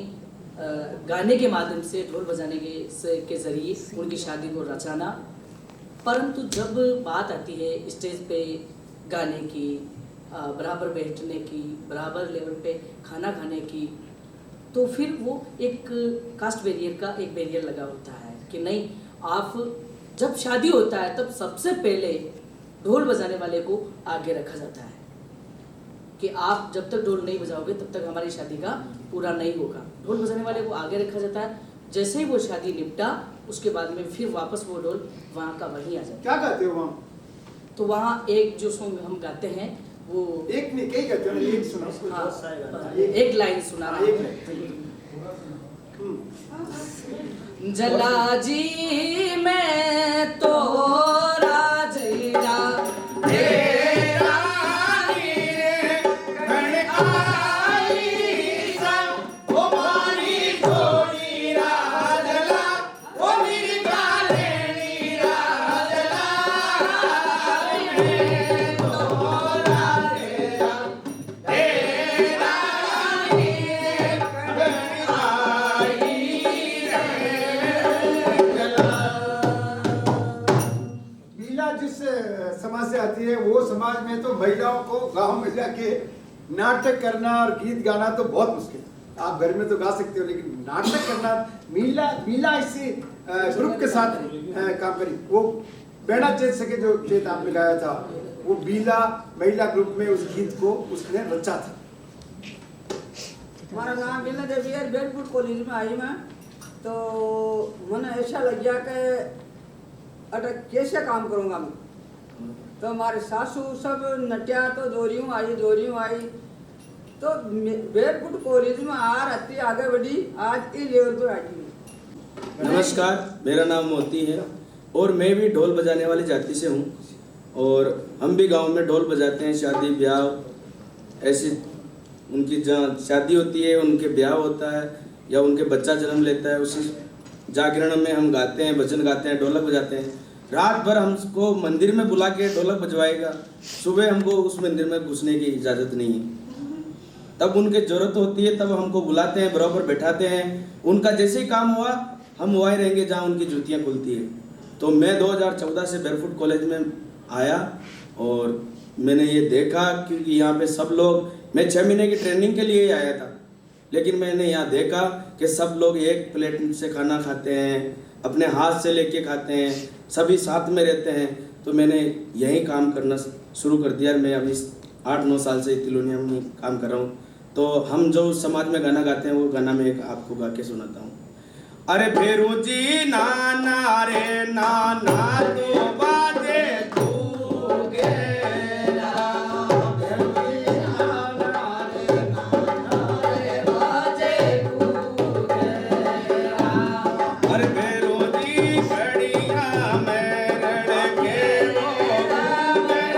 गाने के माध्यम से, ढोल बजाने के ज़रिए उनकी शादी को रचाना। परंतु जब बात आती है स्टेज पे गाने की, बराबर बैठने की, बराबर लेवल पे खाना खाने की, तो फिर वो एक कास्ट बैरियर का एक बैरियर लगा होता है कि नहीं, आप जब शादी होता है तब सबसे पहले ढोल बजाने वाले को आगे रखा जाता है कि आप जब तक ढोल नहीं बजाओगे तब तक हमारी शादी का पूरा नहीं होगा। ढोल बजाने वाले को आगे रखा जाता है। जैसे ही वो शादी निपटा उसके बाद में फिर वापस वो ढोल वहाँ का वहीं आ जाता है। क्या गाते हो वहाँ? तो वहाँ एक जो सॉन्ग हम गाते हैं वो एक नहीं, कई गाते हो, एक सुना। हाँ, एक लाइन सुना रहा हूँ। जला जी मैं तो राजैरा समाज से आती है, वो समाज में तो महिलाओं को गांव में जाके नाटक करना और गीत गाना तो बहुत मुश्किल है। आप घर में तो गा सकते हो, लेकिन नाटक करना, मीला इसी ग्रुप के साथ काम करी। वो बेड़ा चेत सके जो चेत आपने गाया था, वो बीला महिला ग्रुप में उस गीत को उसने रचा था। हमारा नाम बीला देवी है, बेलपुर कॉलेज में आई मैं, तो मैंने ऐसा लग गया कि अटक कैसे काम करूँगा मैं। तो हमारे सासू सब नटिया तो दोरियों आई, तो बेलपुर कॉलेज में आ रहती आगे बढ़ी, आज इस लेवल पर आई। नमस्कार, मेरा नाम मोती है और मैं भी ढोल बजाने वाली जाति से हूँ। और हम भी गांव में ढोल बजाते हैं, शादी ब्याह, ऐसी उनकी जहाँ शादी होती है, उनके ब्याह होता है या उनके बच्चा जन्म लेता है, उसी जागरण में हम गाते हैं, भजन गाते हैं, ढोलक बजाते हैं। रात भर हमको मंदिर में बुला के ढोलक बजवाएगा, सुबह हमको उस मंदिर में घुसने की इजाज़त नहीं है। तब उनके ज़रूरत होती है तब हमको बुलाते हैं, बराबर बैठाते हैं। उनका जैसे ही काम हुआ हम वहीं रहेंगे जहाँ उनकी जूतियाँ खुलती है। तो मैं 2014 से बेरफुट कॉलेज में आया और मैंने ये देखा, क्योंकि यहाँ पे सब लोग, मैं 6 महीने की ट्रेनिंग के लिए आया था, लेकिन मैंने यहाँ देखा कि सब लोग एक प्लेट से खाना खाते हैं, अपने हाथ से लेके खाते हैं, सभी साथ में रहते हैं। तो मैंने यही काम करना शुरू कर दिया। मैं अभी 8-9 साल से तिलोनिया में काम कर रहा हूँ। तो हम जो समाज में गाना गाते हैं वो गाना मैं एक आपको गा के सुनाता हूँ। अरे भेरू जी नाना रे नाना तो बाजे तू गेला, भेरू जी नाना रे नाना रे बाजे तू गेला। अरे भेरू जी बढ़िया मेरे के मेरे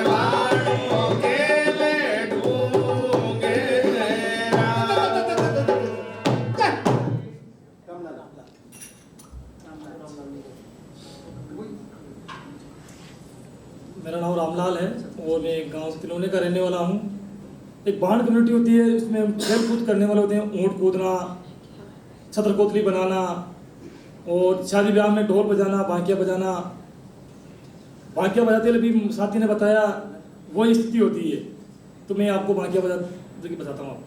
माड़े वालों के ले ढूंगे मेरा नाम रामलाल है और मैं गांव तिलोने का रहने वाला हूँ। एक बाण कम्युनिटी होती है, उसमें हम खेल कूद करने वाले होते हैं, ऊँट कूदना, छतर कोतली बनाना और शादी ब्याह में ढोल बजाना, बांकिया बजाना। बांकिया बजाते हुए भी साथी ने बताया वही स्थिति होती है, तो मैं आपको बांकिया बताता हूँ।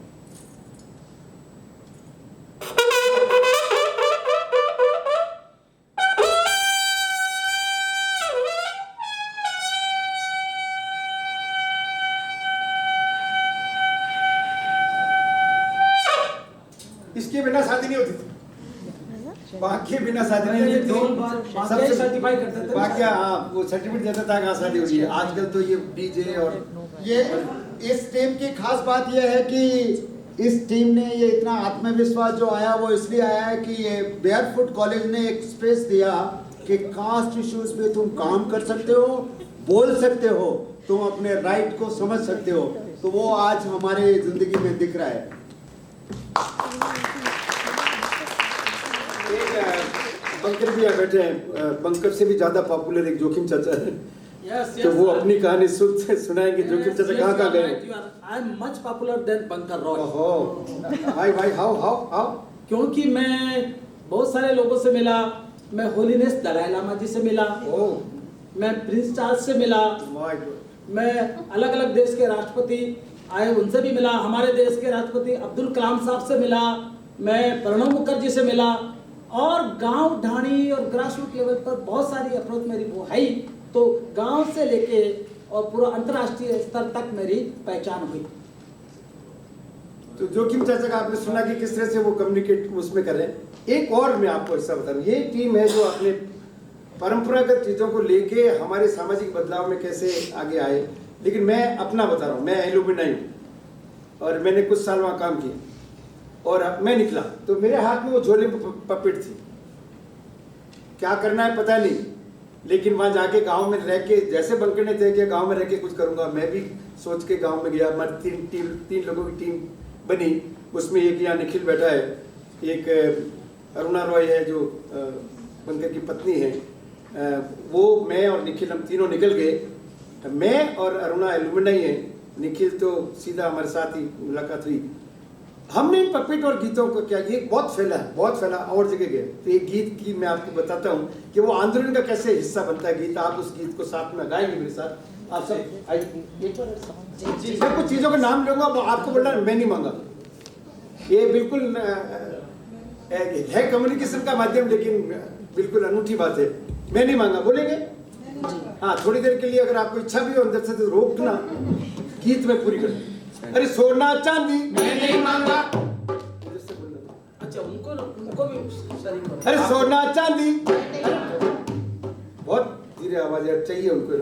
शादी नहीं होती थी, बाकी बिना शादी नहीं होती ढोल थी। सबसे सर्टिफाई करते थे। बाकी हाँ वो सर्टिफिकेट देता था कहाँ शादी हुई है। आजकल तो ये डीजे और ये इस टीम की खास बात यह है कि इस टीम ने ये इतना आत्मविश्वास जो आया वो इसलिए आया है कि ये बेयरफुट कॉलेज ने एक स्पेस दिया कि कास्ट इश्यूज पे तुम काम कर सकते हो, बोल सकते हो, तुम अपने राइट को समझ सकते हो। तो वो आज हमारे जिंदगी में दिख रहा है। एक बंकर भी यहाँ बैठे हैं, बंकर से भी ज्यादा पॉपुलर एक जोखिम चाचा है। Yes, तो वो sir. अपनी कहानी सुनाएंगे। जोखिम चाचा कहाँ कहाँ गए? I am much popular than Bankar Roy. ओहो, भाई हाउ क्योंकि मैं बहुत सारे लोगों से मिला। मैं होलीनेस दलाई लामा जी से मिला, मैं प्रिंस चार्ल्स से मिला, मैं अलग अलग देश के राष्ट्रपति आए उनसे भी मिला, हमारे देश के राष्ट्रपति अब्दुल कलाम साहब से मिला, मैं प्रणब मुखर्जी से मिला, और गांव ढाणी और ग्रास रूट लेवल पर बहुत सारी अप्रोच मेरी वो है। तो गांव से लेके और पूरा अंतर्राष्ट्रीय स्तर तक मेरी पहचान हुई। तो जोखिम चाचा का आपने सुना कि किस तरह से वो कम्युनिकेट उसमें कर रहे हैं। एक और मैं आपको हिस्सा बता रहा हूँ, ये टीम है जो अपने परंपरागत चीज़ों को लेके हमारे सामाजिक बदलाव में कैसे आगे आए। लेकिन मैं अपना बता रहा हूँ, मैं एलुमिनाई हूँ और मैंने कुछ साल वहाँ काम किया और मैं निकला तो मेरे हाथ में वो झोले पपेट थी। क्या करना है पता नहीं, लेकिन वहाँ जाके गांव में रह के जैसे बंकर ने तय किया गांव में रह के कुछ करूँगा, मैं भी सोच के गांव में गया। हमारी तीन लोगों की टीम बनी। उसमें एक यहाँ निखिल बैठा है, एक अरुणा रॉय है जो बंकर की पत्नी है, वो मैं और निखिल हम तीनों निकल गए। मैं और अरुणा एलुमिनाई है, निखिल तो सीधा हमारे साथ ही मुलाकात हुई। हमने इन पपेट और गीतों को क्या, ये बहुत फैला और जगह गए। तो एक गीत की मैं आपको बताता हूँ कि वो आंदोलन का कैसे हिस्सा बनता है गीत। आप उस गीत को साथ में गाएंगे मेरे साथ। आप सब मैं कुछ चीज़ों का नाम लूंगा, आपको बोलना मैं नहीं मांगा। ये बिल्कुल है कम्युनिकेशन का माध्यम, लेकिन बिल्कुल अनूठी बात है। मैं नहीं मांगा बोलेंगे? हाँ, थोड़ी देर के लिए अगर आपको इच्छा भी हो अंदर से तो रोकना, गीत में पूरी कर। अरे सोना चांदी मैं नहीं मांगा। अच्छा, उनको भी शरीक करो। अरे सोना चांदी, बहुत धीरे आवाज चाहिए उनको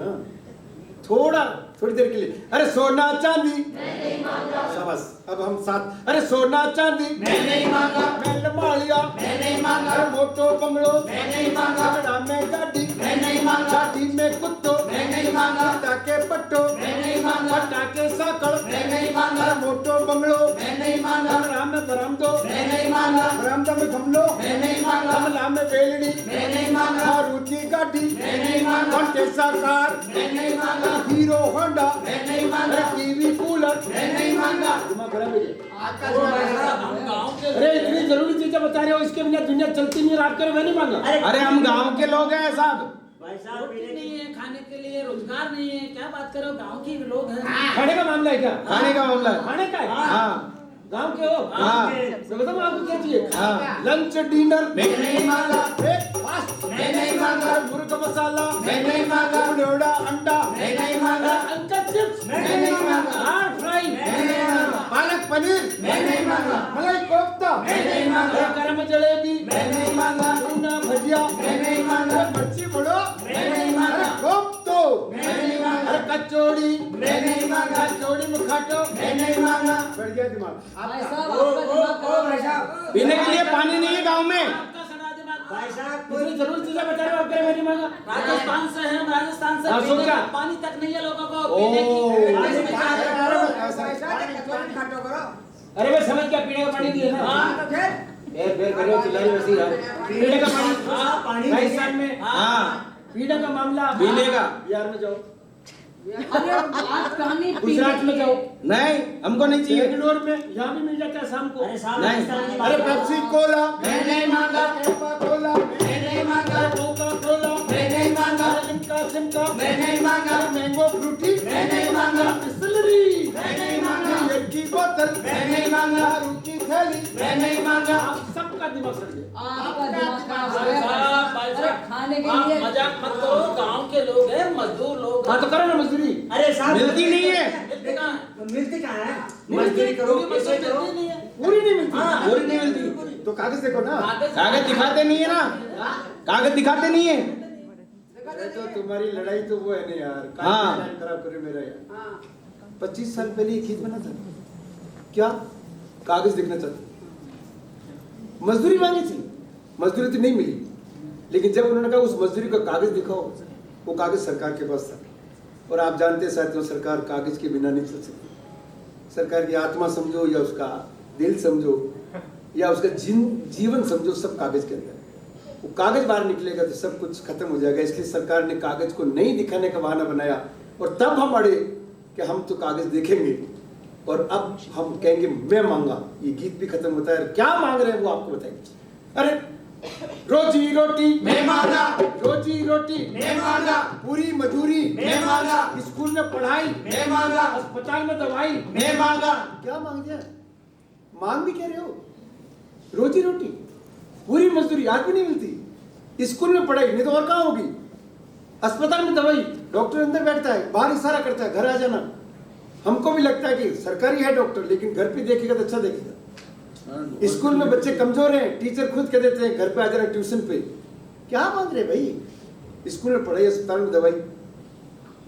ना, थोड़ी देर के लिए। अरे सोना चांदी मैं नहीं मांगा। शाबाश, अब हम साथ। अरे सोना चांदी मैं नहीं मांगा, मैं लमालिया मैं नहीं मांगा, अरे मोटो बंगलो मैं नहीं मांगा, बड़ा में गाड़ी मैं नहीं मांगा, गाड़ी में कुत्तो मैं नहीं मांगा, टाके पट्टो मैं नहीं मांगा, टाके साकड़ मैं नहीं मांगा, मोटो बंगलो मैं नहीं मांगा, राम में बरामदो मैं नहीं मांगा, बरामदा में गमलो मैं नहीं मांगा, गमला में बेलड़ी मैं नहीं मांगा, मारुति गाड़ी मैं नहीं मांगा, टेसा कार मैं नहीं मांगा, हीरो होंडा मैं नहीं मांगा, टीवी कूलर मैं नहीं मांगा। अरे इतनी जरूरी चीजें बता रहे हो, इसके बिना दुनिया चलती नहीं। आप करो मैं नहीं मांगा। अरे हम गांव के लोग हैं साहब। रोटी नहीं है, खाने के लिए रोजगार नहीं है, क्या बात करो, गांव के लोग हैं। खाने का मामला है क्या? खाने का मामला है। खाने का है? हाँ, गांव के हो? हाँ। तो बताओ आपको क्या चाहिए? हाँ। लंच डिनर मैं नहीं मांगा, ब्रेकफास्ट मैं नहीं मांगा, मुर्गा मसाला मैं नहीं मांगा, लोड़ा अंडा मैं नहीं मांगा, अंकल चिप्स मैं नहीं मांगा, हार्ट फ्राई मैं नहीं मांगा, पालक पनीर मैं नहीं मांगा, मलाई कोफ्ता मैं नहीं मांगा, गरम जलेबी मैं नहीं मांगा, टूना भजिया मैं नहीं मांगा, मच्छी बड़ो मैं नहीं मांगा, कोफ्तो मैं नहीं मांगा, अरे कचौड़ी मैं नहीं मांगा, कचौड़ी मुखाटो मैं नहीं मांगा। बढ़ गया दिमाग। भाई साहब आपका दिमाग खराब है साहब। पीने के लिए पानी नहीं है गांव में। आपका सड़ा दिमाग। भाई साहब इतनी जरूरी चीजें बता रहे हो, आप कह रहे हो मैं नहीं मांगा। राजस्थान से हैं, राजस्थान से हाँ, पीने सोचा। का पानी तक नहीं है लोगों को पीने की। पानी में क्या है? अरे मैं समझ क्या, पीने का पानी नहीं है ना। हाँ, तो फिर करो चिल्लाई वैसी यार। पीने का पानी राजस्थान में हाँ, पीने का मामला। पीने का। बिहार में जाओ, अरे आज पानी गुजरात में जाओ, नहीं हमको नहीं चाहिए। बेंगलोर में यहाँ भी मिल जाता है शाम को। अरे साहब नहीं। इस तरह की अरे बात पेप्सी कोला मैं नहीं मांगा, कोका कोला मैं नहीं मांगा, कोका कोला मैं नहीं मांगा, लिम्का सिमका मैं नहीं मांगा, मैंगो फ्रूटी मैं नहीं मांगा, बिस्लरी मैं नहीं मांगा, बियर की बोतल मैं नहीं मांगा, दारू की थैली मैं नहीं मांगा। आप सबका दिमाग सड़ गया। आपका दिमाग खराब हो भाई गया। साहब, भाई अरे साहब, खाने के आप लिए मजाक मत करो, गांव के लोग हैं, मजदूर लोग। हाँ तो करो ना मजदूरी। अरे साहब मिलती नहीं है। मिलती कहाँ है? मिलती कहाँ है? मजदूरी करो, पूरी ऐसे मजदूरी करो। मिलती नहीं है। पूरी नहीं मिलती। पूरी नहीं मिलती। तो कागज देखो ना। कागज दिखाते नहीं है ना, कागज दिखाते नहीं है। अरे तो तुम्हारी लड़ाई तो वो है ना यार, हाँ। टाइम खराब करे मेरा यार। 25 साल पहले ये खेत बना था, क्या कागज देखना चाहते, मजदूरी मांगी थी, मजदूरी तो नहीं मिली, लेकिन जब उन्होंने कहा उस मजदूरी का कागज दिखाओ, वो कागज सरकार के पास था। और आप जानते हैं साथियों, सरकार कागज के बिना नहीं चल सकती। सरकार की आत्मा समझो या उसका दिल समझो या उसका जीवन समझो, सब कागज के अंदर। वो कागज बाहर निकलेगा तो सब कुछ खत्म हो जाएगा। इसलिए सरकार ने कागज को नहीं दिखाने का बहाना बनाया, और तब हम अड़े कि हम तो कागज देखेंगे, और अब हम कहेंगे मैं मांगा। ये गीत भी खत्म होता है, क्या मांग रहे हैं वो आपको बताएंगे। अरे रोजी रोटी मैं मांगा, रोजी रोटी मैं मांगा, पूरी मजदूरी मैं मांगा, स्कूल में पढ़ाई मैं मांगा, अस्पताल में दवाई मैं मांगा। क्या मांग दिया, मांग भी कह रहे हो। रोजी रोटी पूरी मजदूरी आज भी नहीं मिलती, स्कूल में पढ़ाई नहीं तो और कहाँ होगी, अस्पताल में दवाई, डॉक्टर अंदर बैठता है बाहर इशारा करता है घर आ जाना। हमको भी लगता है कि सरकारी है डॉक्टर, लेकिन घर पे देखेगा तो अच्छा देखेगा। स्कूल में बच्चे कमजोर हैं, टीचर खुद कह देते हैं घर पे आ जाना ट्यूशन पे। क्या मांग रहे भाई, स्कूल में पढ़ाई अस्पताल में दवाई।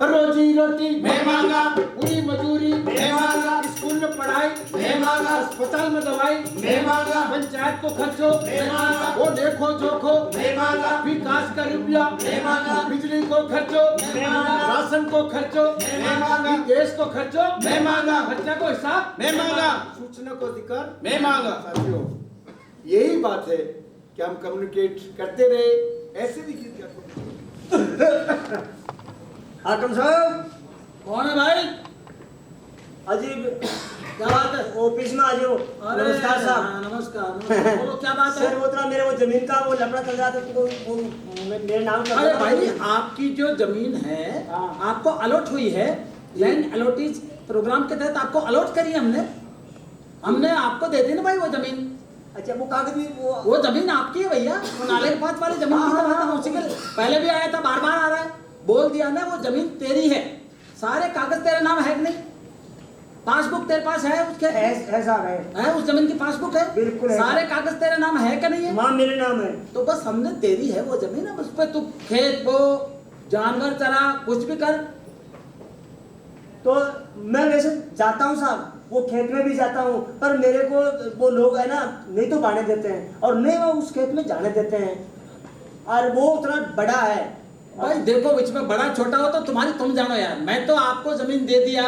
रोजी रोटी मैं मांगा, पूरी मजदूरी मैं मांगा, स्कूल में पढ़ाई मैं मांगा, अस्पताल में दवाई मैं मांगा, पंचायत को खर्चो मैं मांगा, वो देखो जोखो मैं मांगा, विकास का रुपया मैं मांगा, बिजली को खर्चो मैं मांगा, राशन को खर्चो मैं मांगा, देश को खर्चो मैं मांगा, खर्चा को हिसाब मैं मांगा, सूचना को अधिकार मैं मांगा। साथियों, यही बात है कि हम कम्युनिकेट करते रहे, ऐसे भी गीत गाते। हाकम साहब, कौन है भाई? अजीब क्या बात है? ऑफिस में आ जाओ। अरे नमस्कार साहब। नमस्कार नमस्कार। बोलो क्या बात है? सर वो तरह मेरे वो जमीन का वो लफड़ा चल रहा था, तो वो मेरे नाम कर अरे दो। भाई, आपकी जो जमीन है आपको अलॉट हुई है, लैंड अलॉटेज प्रोग्राम के तहत आपको अलॉट करी है हमने आपको दे दी ना भाई वो जमीन। अच्छा, वो कागज भी वो जमीन आपकी है भैया, वो नाले के पास वाली जमीन की बात है। उसी के पहले भी आया था, बार बार आ रहा है, बोल दिया ना वो जमीन तेरी है, सारे कागज तेरे नाम है कि नहीं? पासबुक तेरे पास है उसके? ऐसा है उस जमीन की पासबुक है? बिल्कुल है। सारे कागज तेरे नाम है कि नहीं है? मां मेरे नाम है। तो बस हमने तेरी है वो जमीन, है उस पर तू खेत बो, जानवर चरा, कुछ भी कर। तो मैं वैसे जाता हूँ साहब, वो खेत में भी जाता हूँ, पर मेरे को वो लोग है ना नहीं तो बाने देते हैं, और नहीं वो उस खेत में जाने देते हैं, और वो उतना बड़ा है। भाई देखो, बीच में बड़ा छोटा हो तो तुम्हारी तुम जानो यार। मैं तो आपको जमीन दे दिया,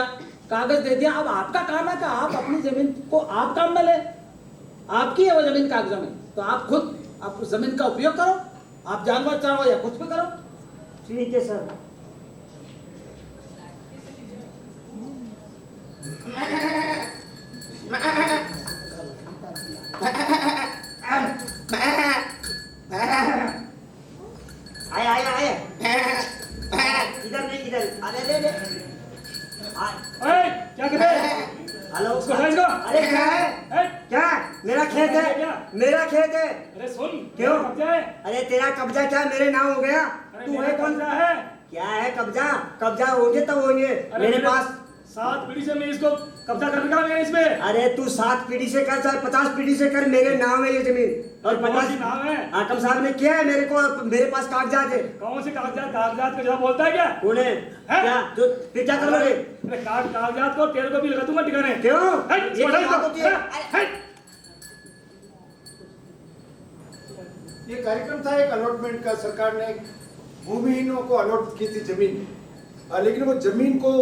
कागज दे दिया, अब आपका काम है कि आप अपनी जमीन को आप काम में ले। आपकी है वो जमीन कागजों में, तो आप खुद आप उस जमीन का उपयोग करो, आप जानवर चराओ या कुछ भी करो। ठीक है सर। आए आए आए इधर नहीं, इधर अरे ले ले क्या कर रहे हैं? हेलो उसको हटाओ इसको। अरे क्या है? क्या मेरा खेत है, मेरा खेत है। अरे सुन, क्यों कब्जा है? अरे तेरा कब्जा क्या मेरे नाम हो गया? अरे तू मेरा है कौन? कब्जा है। क्या है कब्जा? कब्जा होंगे तब होंगे मेरे पास। 7 पीढ़ी से मैं इसको कब्जा करने का है इसमें। अरे तू 7 पीढ़ी से कर चाहे 50 पीढ़ी से कर, मेरे नाम है ये जमीन। और 50 नाम है। हाकम साहब ने किया है मेरे को, मेरे पास कागजात है। कौन से कागजात? कागजात का जवाब बोलता है क्या? कौन है? क्या जो फिर क्या करोगे? अरे कागजात को तेरे को भी लगा दूंगा ठिकाने। क्यों? हट, ये हट, क्या बात होती है? हट। ये कार्यक्रम था एक अलॉटमेंट का, सरकार ने भूमिहीनों को अलॉट की थी जमीन, लेकिन वो जमीन को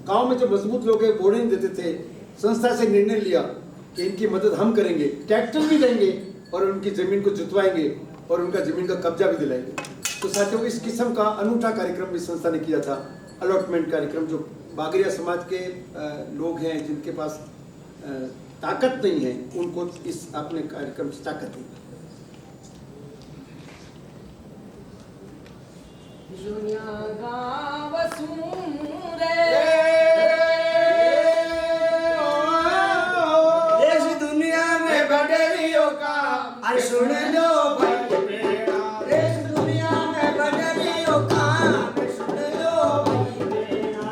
गांव में जो मजबूत लोग हैं बोने नहीं देते थे। संस्था से निर्णय लिया कि इनकी मदद हम करेंगे, ट्रैक्टर भी देंगे और उनकी जमीन को जुतवाएंगे और उनका जमीन का कब्जा भी दिलाएंगे। तो साथियों, इस किस्म का अनूठा कार्यक्रम इस संस्था ने किया था, अलॉटमेंट कार्यक्रम। जो बागरिया समाज के लोग हैं जिनके पास ताकत नहीं है, उनको इस अपने कार्यक्रम से ताकत दी। दुनिया गाँव सूरे, देश दुनिया में बदलियों का अरे सुन लो भाई मेरा। देश दुनिया में बदलियों का अरे सुन लो भाई मेरा।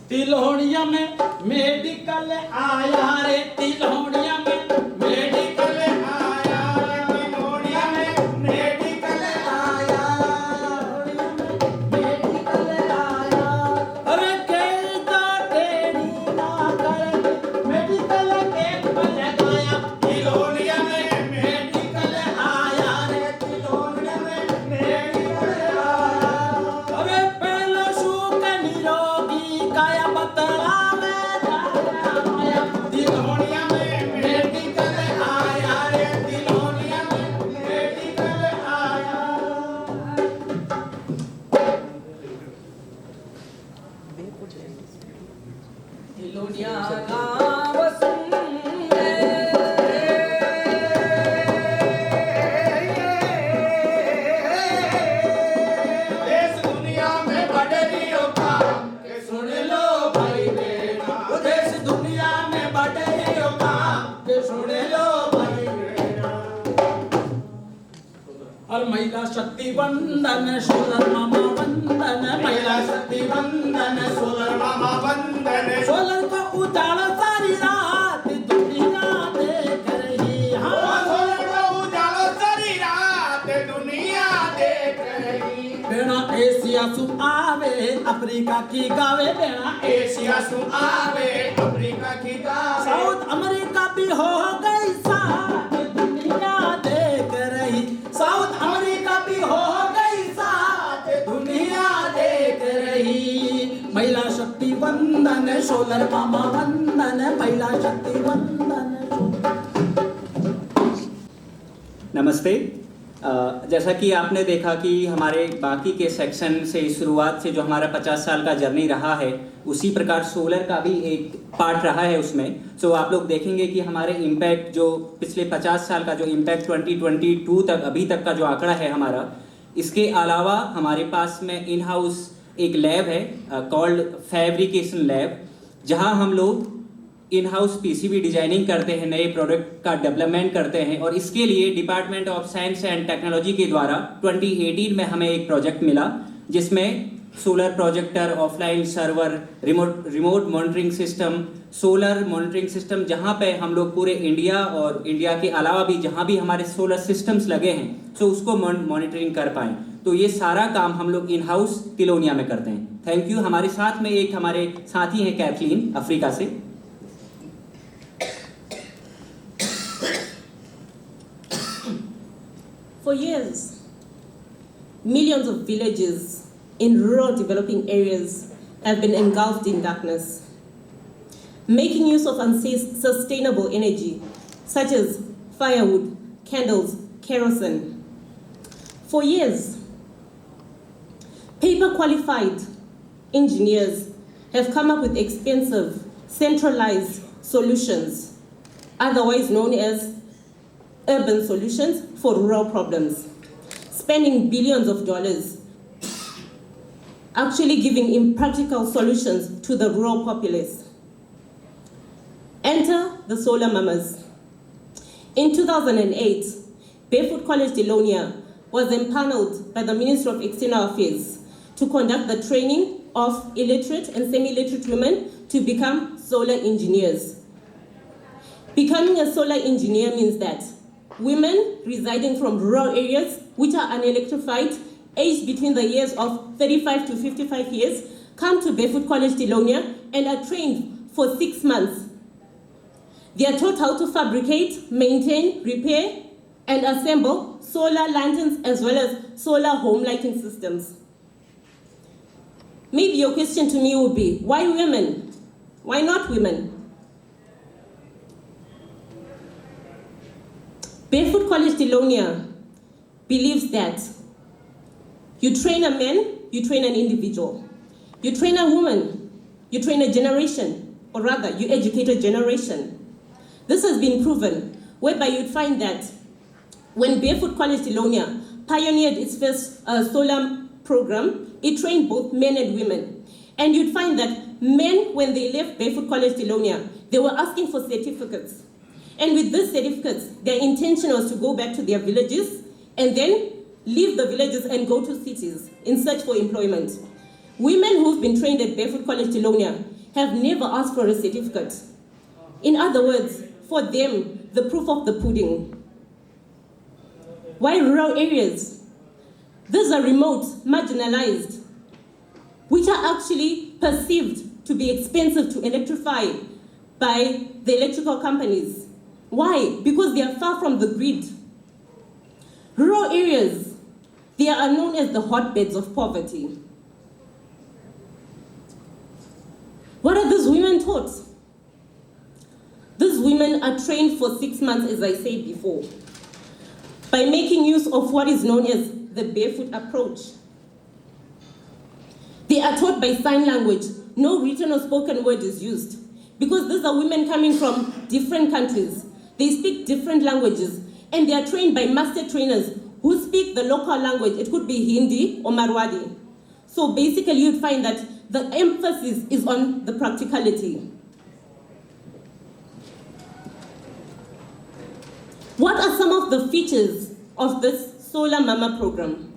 तिलोड़िया में मेडिकल आया रे तिलोड़िया में, मेडिकल आया रे तिलोड़िया में, मेडिकल आया, मेडिकल आया। अरे केदा तेरी ना कर मेडिकल के पल गाया तिलोड़िया में, मेडिकल आया रे तिलोड़िया में, मेडिकल आया। अरे पहला सुख निरोगी काया बतला महिला शक्ति वंदन सोलर मामा वंदन, महिला शक्ति वंदन सोलर मामा वंदन। सोलर का उजाला सारी रात दुनिया देख रही, हाँ सोलर का उजाला सारी रात दुनिया देख रही। बेना एशिया सु आवे अफ्रीका की गावे, बेना एशिया सु आवे अफ्रीका की गावे। साउथ अमेरिका भी हो गई साथ दुनिया देख रही, साउथ अमेरिका भी हो गई साथ दुनिया देख रही। महिला शक्ति वंदन सोलर मामा वंदन, महिला शक्ति वंदन। नमस्ते। जैसा कि आपने देखा कि हमारे बाकी के सेक्शन से शुरुआत से जो हमारा 50 साल का जर्नी रहा है, उसी प्रकार सोलर का भी एक पार्ट रहा है उसमें। सो आप लोग देखेंगे कि हमारे इम्पैक्ट जो पिछले 50 साल का जो इम्पैक्ट 2022 तक अभी तक का जो आंकड़ा है हमारा, इसके अलावा हमारे पास में इन हाउस एक लैब है कॉल्ड फैब्रिकेशन लैब, जहां हम लोग इन हाउस पीसीबी डिजाइनिंग करते हैं, नए प्रोडक्ट का डेवलपमेंट करते हैं। और इसके लिए department of science and technology के द्वारा 2018 में हमें एक प्रोजेक्ट मिला, जिसमें solar projector, offline server, remote monitoring system, solar monitoring system, जहां पे हम लोग पूरे इंडिया और इंडिया के अलावा भी जहां भी हमारे सोलर सिस्टम्स लगे हैं, सो उसको मॉनिटरिंग कर पाएँ। तो ये सारा काम हम लोग इन हाउस तिलोनिया में करते हैं। Thank you. हमारे साथ में एक हमारे साथी हैं कैथलीन, अफ्रीका से। For years, millions of villages in rural developing areas have been engulfed in darkness. Making use of unsustainable energy, such as firewood, candles, kerosene. For years, paper-qualified engineers have come up with expensive, centralized solutions, otherwise known as urban solutions for rural problems, spending billions of dollars, actually giving impractical solutions to the rural populace. Enter the solar mamas. In 2008, Barefoot College Dilonia was empaneled by the Ministry of External Affairs to conduct the training of illiterate and semi-literate women to become solar engineers. Becoming a solar engineer means that women residing from rural areas which are unelectrified, aged between the years of 35 to 55 years, come to Barefoot College Dilonia and are trained for 6 months. They are taught how to fabricate, maintain, repair, and assemble solar lanterns as well as solar home lighting systems. Maybe your question to me would be, why women? Why not women? Barefoot College Dilonia believes that you train a man, you train an individual. You train a woman, you train a generation, or rather, you educate a generation. This has been proven, whereby you'd find that when Barefoot College Dilonia pioneered its first solar program, it trained both men and women. And you'd find that men, when they left Barefoot College Dilonia, they were asking for certificates. And with these certificates, their intention was to go back to their villages and then leave the villages and go to cities in search for employment. Women who've been trained at Barefoot College Dilonia have never asked for a certificate. In other words, for them, the proof of the pudding. Why rural areas? These are remote, marginalized, which are actually perceived to be expensive to electrify by the electrical companies. Why? Because they are far from the grid. Rural areas, they are known as the hotbeds of poverty. What are these women taught? These women are trained for 6 months, as I said before, by making use of what is known as the barefoot approach. They are taught by sign language. No written or spoken word is used, because these are women coming from different countries. They speak different languages, and they are trained by master trainers who speak the local language. It could be Hindi or Marwadi. So basically, you'd find that the emphasis is on the practicality. What are some of the features of this Solar Mama program?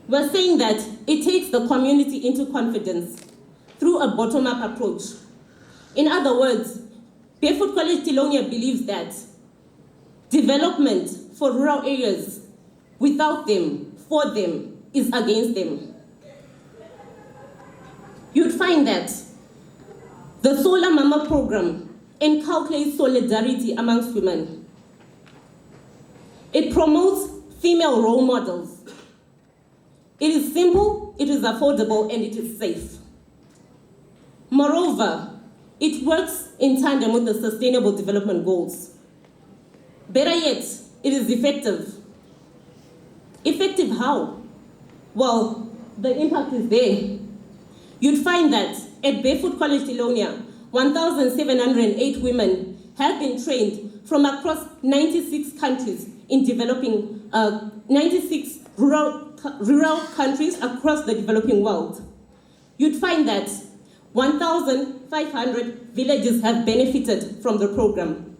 We're saying that it takes the community into confidence through a bottom-up approach. In other words, Barefoot College Tilonia believes that development for rural areas without them, for them, is against them. You'd find that the Solar Mama program inculcates solidarity amongst women. It promotes female role models. It is simple, it is affordable, and it is safe. Moreover, it works in tandem with the Sustainable Development Goals. Better yet, it is effective. Effective how? Well, the impact is there. You'd find that at Barefoot College Tilonia, 1,708 women have been trained from across 96 countries in developing, 96 rural countries across the developing world. You'd find that 1,500 villages have benefited from the program.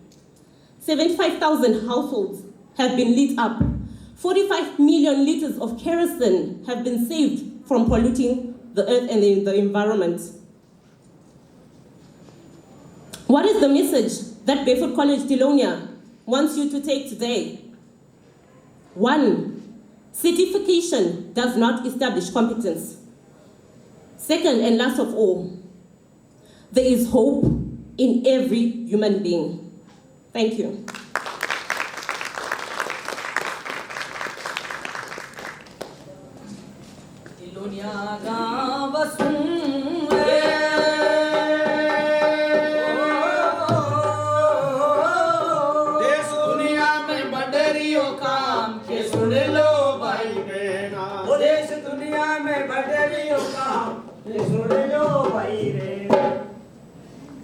75,000 households have been lit up. 45 million liters of kerosene have been saved from polluting the earth and the environment. What is the message that Barefoot College Tilonia wants you to take today? 1, certification does not establish competence. Second, and last of all, there is hope in every human being. Thank you. देश दुनिया में बडरियो काम के सुन लो भाई बहना। देश दुनिया में बडरियो काम के सुन लो भाई बहना।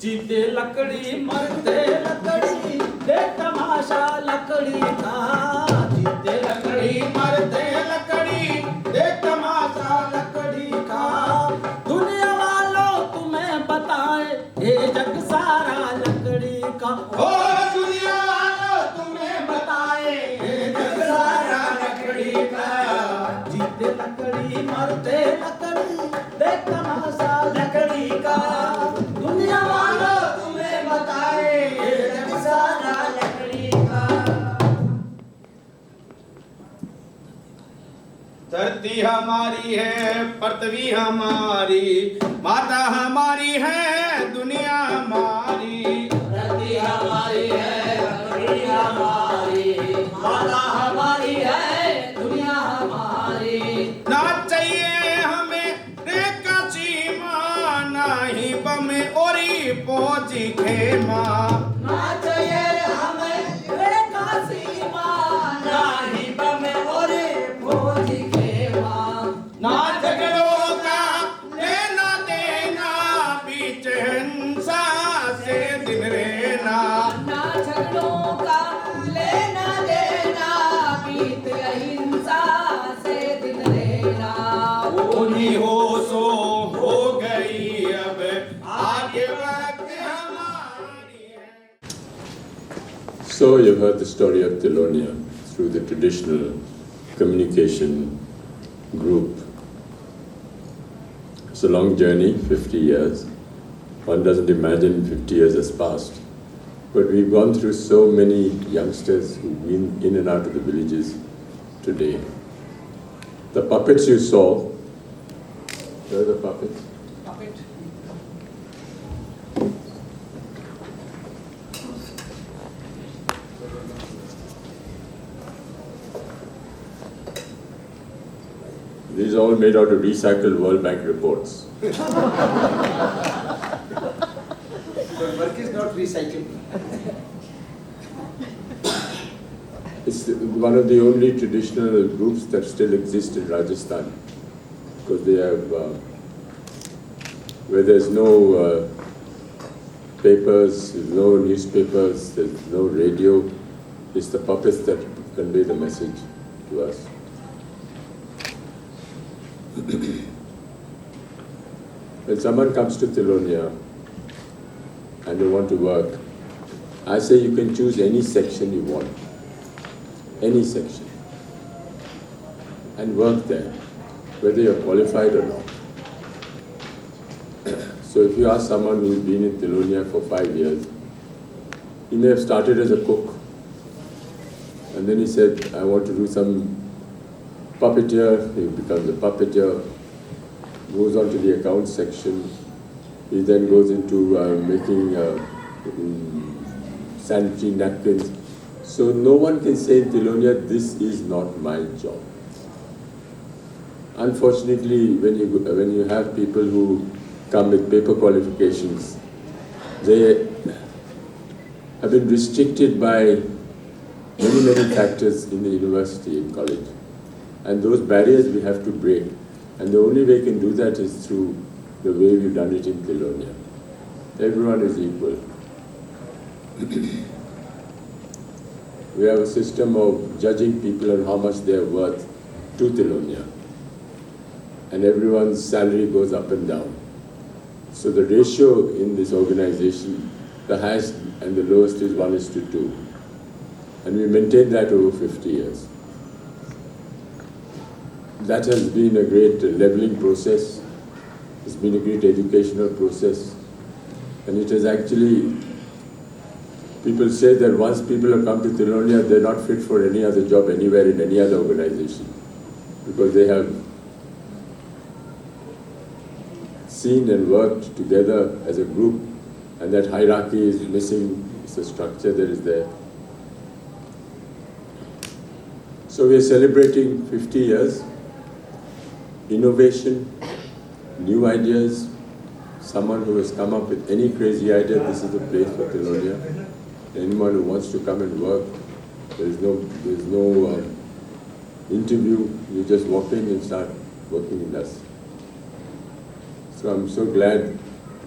जीते लकड़ी मरते लकड़ी देख तमाशा लकड़ी का। जीते लकड़ी मरते लकड़ी देख तमाशा लकड़ी का। दुनिया वालों तुम्हें बताए ये जग सारा लकड़ी का। ओ दुनिया वालों तुम्हें बताए ये जग सारा लकड़ी का। जीते लकड़ी मरते लकड़ी देख तमाशा लकड़ी का। दुनिया वालों तुम्हें बताए ये जग सारा लकड़ी का। धरती हमारी है पृथ्वी हमारी माता हमारी है दुनिया हमारी। धरती हमारी है पृथ्वी हमारी माता हमारी है दुनिया हमारी। ना चाहिए हमें रेखा सीमा ना ही बम और फौजी खेमा। ना चाहिए हमें रेखा सीमा ना ही बम और फौजी खेमा। ना झगड़ों का लेना देना बीच हिंसा से दिन रहना। ना झगड़ों का लेना देना बीच हिंसा से दिन रहना। उन्हीं होशो हो गई अब आगे वक्त हमारी है। So you've heard the story of Tilonia through the traditional communication group. It's a long journey, 50 years. one doesn't imagine 50 years has passed. But we've gone through so many youngsters who've been in and out of the villages today. The puppets you saw, where are the puppets? These are all made out of recycled World Bank reports. But work is not recycled. It's one of the only traditional groups that still exist in Rajasthan, because they have, where there's no papers, there's no newspapers, there's no radio, it's the puppets that convey the message to us. When someone comes to Tilonia and they want to work, I say you can choose any section you want, any section, and work there, whether you're qualified or not. So if you ask someone who's been in Tilonia for 5 years, he may have started as a cook, and then he said, I want to do some puppeteer, he becomes a puppeteer, goes on to the accounts section, he then goes into making sanitary napkins. So no one can say in Tilonia, this is not my job. Unfortunately, when you have people who come with paper qualifications, they have been restricted by many factors in the university and college. And those barriers we have to break. And the only way we can do that is through the way we've done it in Tilonia. Everyone is equal. We have a system of judging people on how much they are worth to Tilonia. And everyone's salary goes up and down. So the ratio in this organization, the highest and the lowest is 1:2. And we maintain that over 50 years. That has been a great leveling process. It's been a great educational process. And it has actually, people say that once people have come to Tilonia, they're not fit for any other job anywhere in any other organization, because they have seen and worked together as a group, and that hierarchy is missing. It's a structure that is there. So we are celebrating 50 years. Innovation, new ideas, someone who has come up with any crazy idea, this is the place for Tilonia. Anyone who wants to come and work, there's no interview, you just walk in and start working with us. So I'm so glad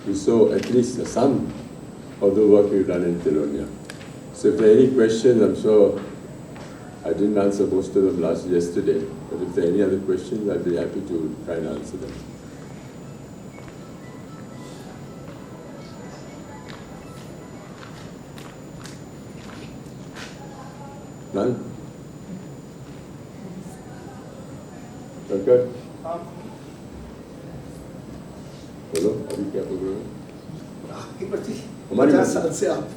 you saw at least some of the work we've done in Tilonia. So if there are any questions, I'm sure I didn't answer most of them yesterday, but if there are any other questions, I'd be happy to try and answer them. None? Okay. बोलो अभी क्या programme है? आपके प्रति हमारी 50 साल से आप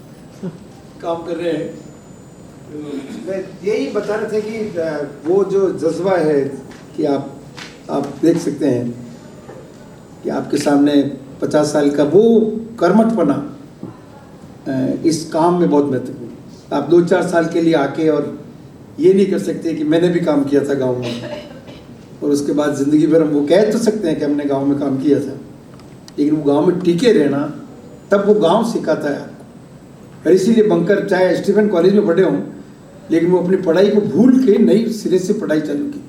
काम कर रहे हैं। मैं यही बता रहे थे कि वो जो जज्बा है कि आप देख सकते हैं कि आपके सामने 50 साल का वो कर्मठपना इस काम में बहुत महत्वपूर्ण। आप 2-4 साल के लिए आके और ये नहीं कर सकते कि मैंने भी काम किया था गांव में, और उसके बाद ज़िंदगी भर हम वो कह तो सकते हैं कि हमने गांव में काम किया था, लेकिन वो गांव में टिके रहना, तब वो गांव सिखाता है आपको। और इसीलिए बंकर चाहे स्टीफन कॉलेज में पढ़े हों, लेकिन वो अपनी पढ़ाई को भूल के नई सिरे से पढ़ाई चालू की।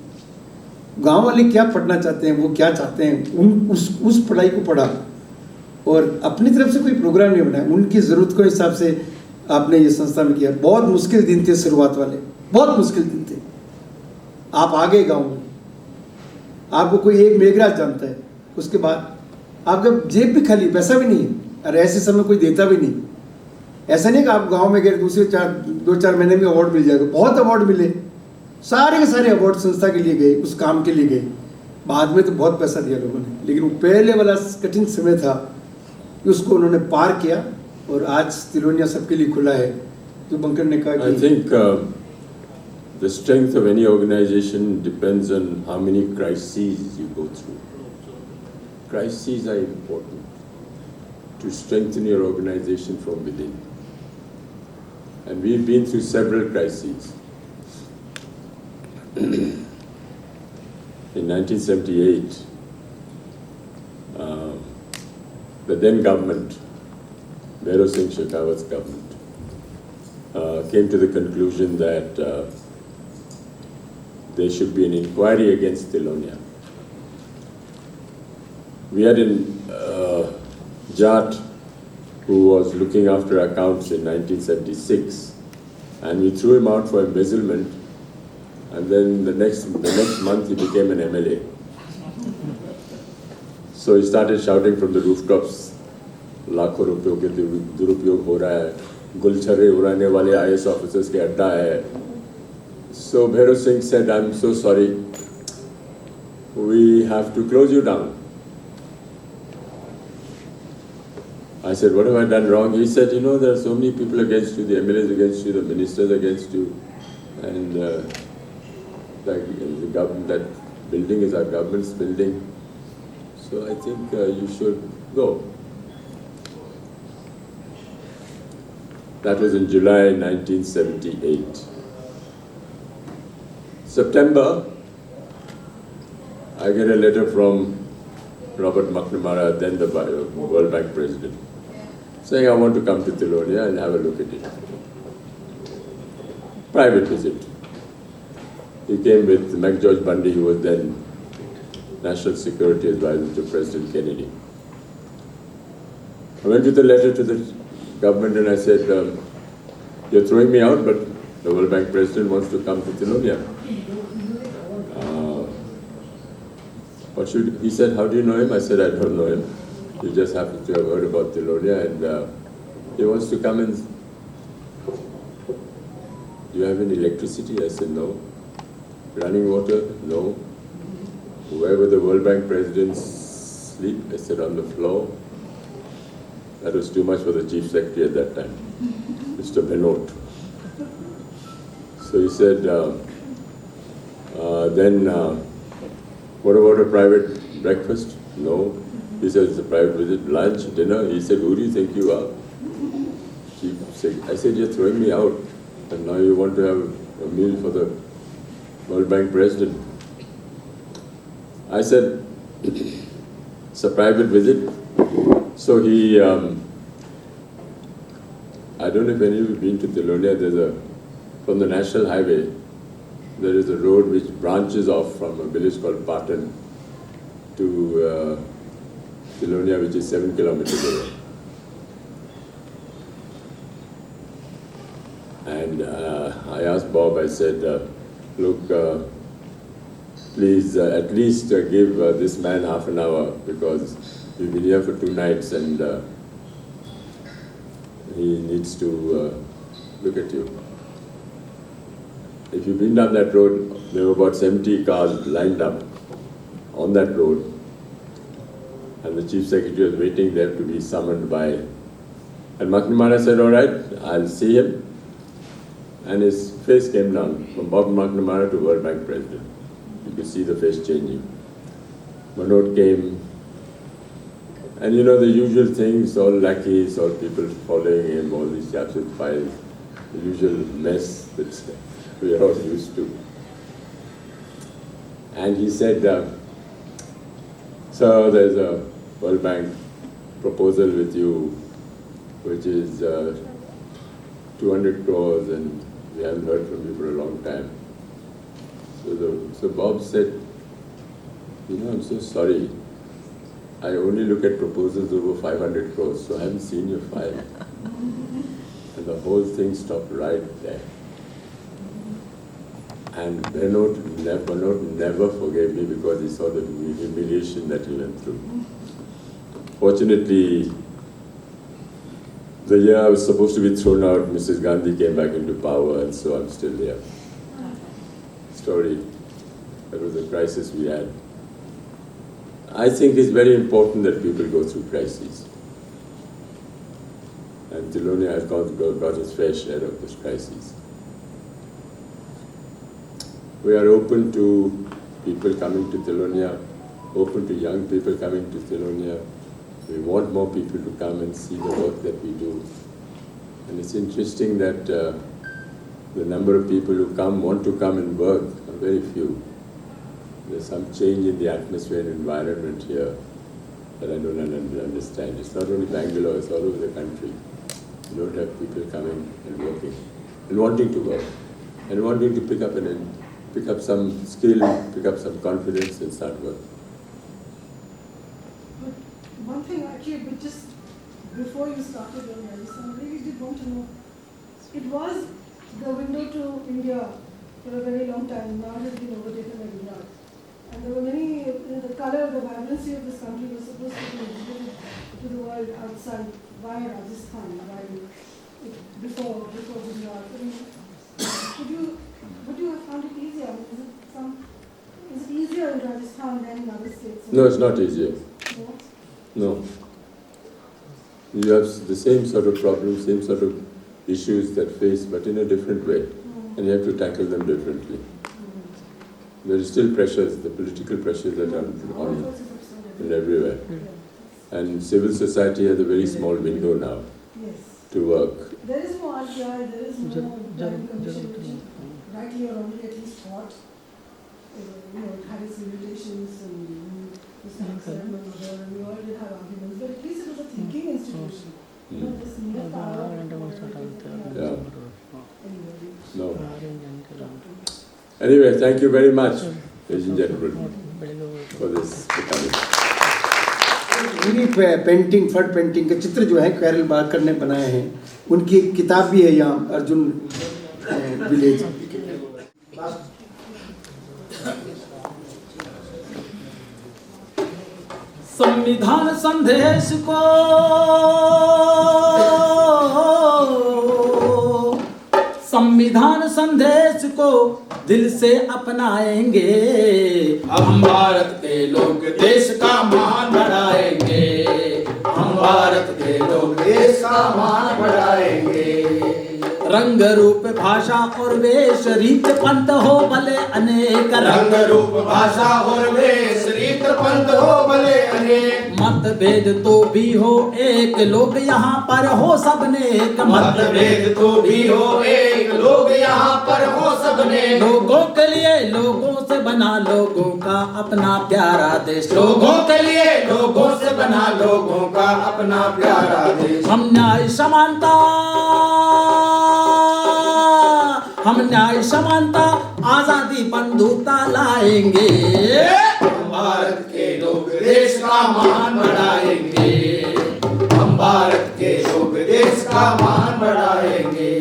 गांव वाले क्या पढ़ना चाहते हैं, वो क्या चाहते हैं, उस पढ़ाई को पढ़ा और अपनी तरफ से कोई प्रोग्राम नहीं बनाया, उनकी ज़रूरत के हिसाब से आपने ये संस्था में किया। बहुत मुश्किल दिन थे शुरुआत वाले, बहुत मुश्किल दिन थे। आप आ गए गाँव में, आपको कोई एक मेघराज जानता है, उसके बाद आपका जेब भी खाली, पैसा भी नहीं है, और ऐसे समय कोई देता भी नहीं। ऐसा नहीं कि आप गांव में गए दूसरे 2-4 महीने में अवार्ड मिल जाएगा। बहुत अवार्ड मिले, सारे के सारे अवार्ड संस्था के लिए गए, उस काम के लिए गए। बाद में तो बहुत पैसा दिया लोगों ने, लेकिन वो पहले वाला कठिन समय था उसको उन्होंने पार किया और आज तिलोनिया सबके लिए खुला है। जो बंकर ने कहा I think the strength of any organization depends on how many crises you go through. Crises are important to strengthen your organization from within. And we've been through several crises. In 1978, the then government, Bhairav Singh Shekhawat's government, came to the conclusion that there should be an inquiry against Tilonia. We had a Jat who was looking after accounts in 1976, and we threw him out for embezzlement, and then the next month he became an MLA. So he started shouting from the rooftops, लाखों रुपयों के दुरुपयोग हो रहा है, गुलछर्रे उड़ाने वाले IAS officers के अड्डा है. So Bhairav Singh said, I'm so sorry, we have to close you down. I said, what have I done wrong? He said, you know, there are so many people against you, the MLAs against you, the ministers against you, and the government, that building is our government's building. So I think you should go. That was in July 1978. September, I get a letter from Robert McNamara, then the World Bank president, saying I want to come to Tilonia and have a look at it. Private visit. He came with McGeorge Bundy, who was then National Security Advisor to President Kennedy. I went with the letter to the government and I said, you're throwing me out, but the World Bank president wants to come to Tilonia. He said, how do you know him? I said, I don't know him. He just happens to have heard about Tilonia and he wants to come and... Do you have any electricity? I said, no. Running water? No. Where were the World Bank presidents sleep? I said, on the floor. That was too much for the chief secretary at that time, Mr. Benoit. So he said, what about a private breakfast? No. He said, it's a private visit. Lunch, dinner? He said, who do you think you are? I said, you're throwing me out. And now you want to have a meal for the World Bank president. I said, it's a private visit. So he, I don't know if any of you have been to Tilonia, from the National Highway, there is a road which branches off from a village called Patan to Tilonia, which is 7 kilometers away. And I asked Bob, I said, look, please at least give this man half an hour because we've been here for 2 nights and he needs to look at you. If you've been down that road, there were about 70 cars lined up on that road. And the chief secretary was waiting there to be summoned by. And McNamara said, all right, I'll see him. And his face came down from Bob McNamara to World Bank president. You could see the face changing. Manoj came. And you know the usual things, all lackeys, all people following him, all these chaps with files, the usual mess that we are all used to. And he said, sir, there's a World Bank proposal with you, which is 200 crores and we haven't heard from you for a long time. So Bob said, you know, I'm so sorry. I only look at proposals over 500 crores, so I haven't seen your file. And the whole thing stopped right there. And Benoit never forgave me because he saw the humiliation that he went through. Fortunately, the year I was supposed to be thrown out, Mrs. Gandhi came back into power, and so I'm still here. Story. That was a crisis we had. I think it's very important that people go through crises. and Tilonia has got its fair share of this crisis. We are open to people coming to Tilonia, open to young people coming to Tilonia. We want more people to come and see the work that we do. And it's interesting that the number of people who want to come and work are very few. There's some change in the atmosphere and environment here that I don't understand. It's not only Bangalore, it's all over the country. You don't have people coming and working and wanting to work and wanting to pick up some skill, pick up some confidence and start work. But one thing actually, but just before you started on Rajasthan, I really did want to know, it was the window to India for a very long time. Now it has been overtaken by Gujarat. And there were many, the color, the vibrancy of this country was supposed to be exhibited to the world outside by Rajasthan, before Gujarat. I mean, would you have found it easier? I mean, is it easier in Rajasthan than in other states? No, it's not easier. No. You have the same sort of problems, same sort of issues that face, but in a different way. And you have to tackle them differently. There is still pressures, the political pressures that are on and everywhere. And civil society has a very small window now to work. There is no RTI, there is no planning commission, which rightly or wrongly at least thought, it had its limitations and and we all did have arguments, but at least it was a thinking institution. This mere power. Yeah. No. Anyway, thank you very much, ladies and gentlemen, for this becoming. पूरी painting, फट painting के चित्र जो है Carol बाकर ने बनाए हैं, उनकी एक किताब भी है यहाँ अर्जुन विलेज। संविधान संदेश को संविधान संदेश को दिल से अपनाएंगे, हम भारत के लोग देश का मान बढ़ाएंगे, हम भारत के लोग देश का मान बढ़ाएंगे। रंग रूप भाषा और वेश रीत पंथ हो भले अनेक, रंग रूप भाषा और वेश रीत पंथ हो भले अनेक, मतभेद तो भी हो एक, लोग यहाँ पर हो सबने एक, मतभेद तो भी हो एक, लोग यहाँ पर हो सबने। लोगों के लिए लोगों से बना लोगों का अपना प्यारा देश, लोगों के लिए लोगों से बना लोगों का अपना प्यारा देश। हम न्याय समानता आजादी बंधुता लाएंगे, हम भारत के लोग देश का मान बढ़ाएंगे, हम भारत के लोग देश का मान बढ़ाएंगे।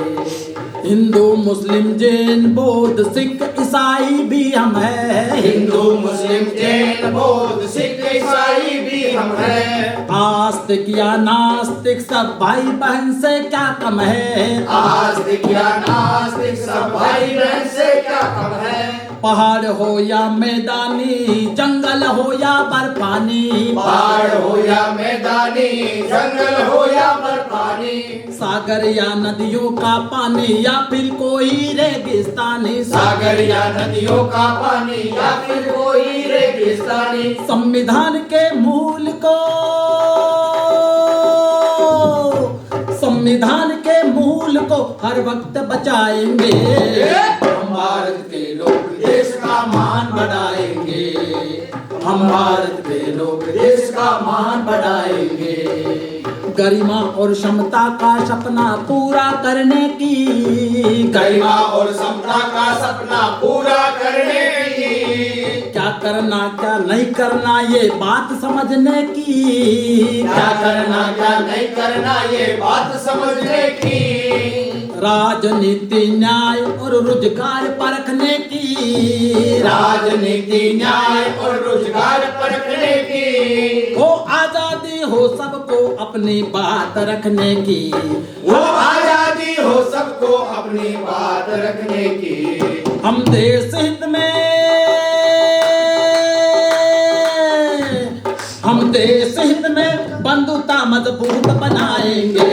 हिंदू मुस्लिम जैन बौद्ध सिख ईसाई भी हम हैं, हिंदू मुस्लिम जैन बौद्ध सिख ईसाई भी हम हैं। आस्तिक या नास्तिक सब भाई बहन से क्या कम है, आस्तिक या नास्तिक सब भाई बहन से क्या कम है। पहाड़ हो या मैदानी, जंगल हो या बर्फानी, पहाड़ हो या मैदानी, जंगल हो या बर्फानी, सागर या नदियों का पानी या फिर कोई रेगिस्तानी, सागर या नदियों का पानी या फिर कोई रेगिस्तानी। संविधान के मूल को हर वक्त बचाएंगे, हम भारत के लोग देश का मान बढ़ाएंगे, हम भारत के लोग देश का मान बढ़ाएंगे। गरिमा और समता का सपना पूरा करने की, गरिमा और समता का सपना पूरा करने की, क्या करना क्या नहीं करना ये बात समझने की, क्या करना क्या नहीं करना ये बात समझने की, राजनीति न्याय और रोजगार परखने की, राजनीति न्याय और रोजगार परखने की, वो आजादी हो सबको अपनी बात रखने की, वो आजादी हो सबको अपनी बात रखने की। हम देश हित में बंधुता मजबूत बनाएंगे,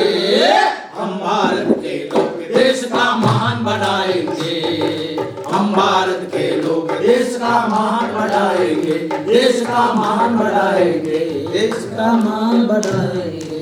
हम भारत के लोग देश का मान बढ़ाएंगे, देश का मान बढ़ाएंगे, देश का मान बढ़ाएंगे।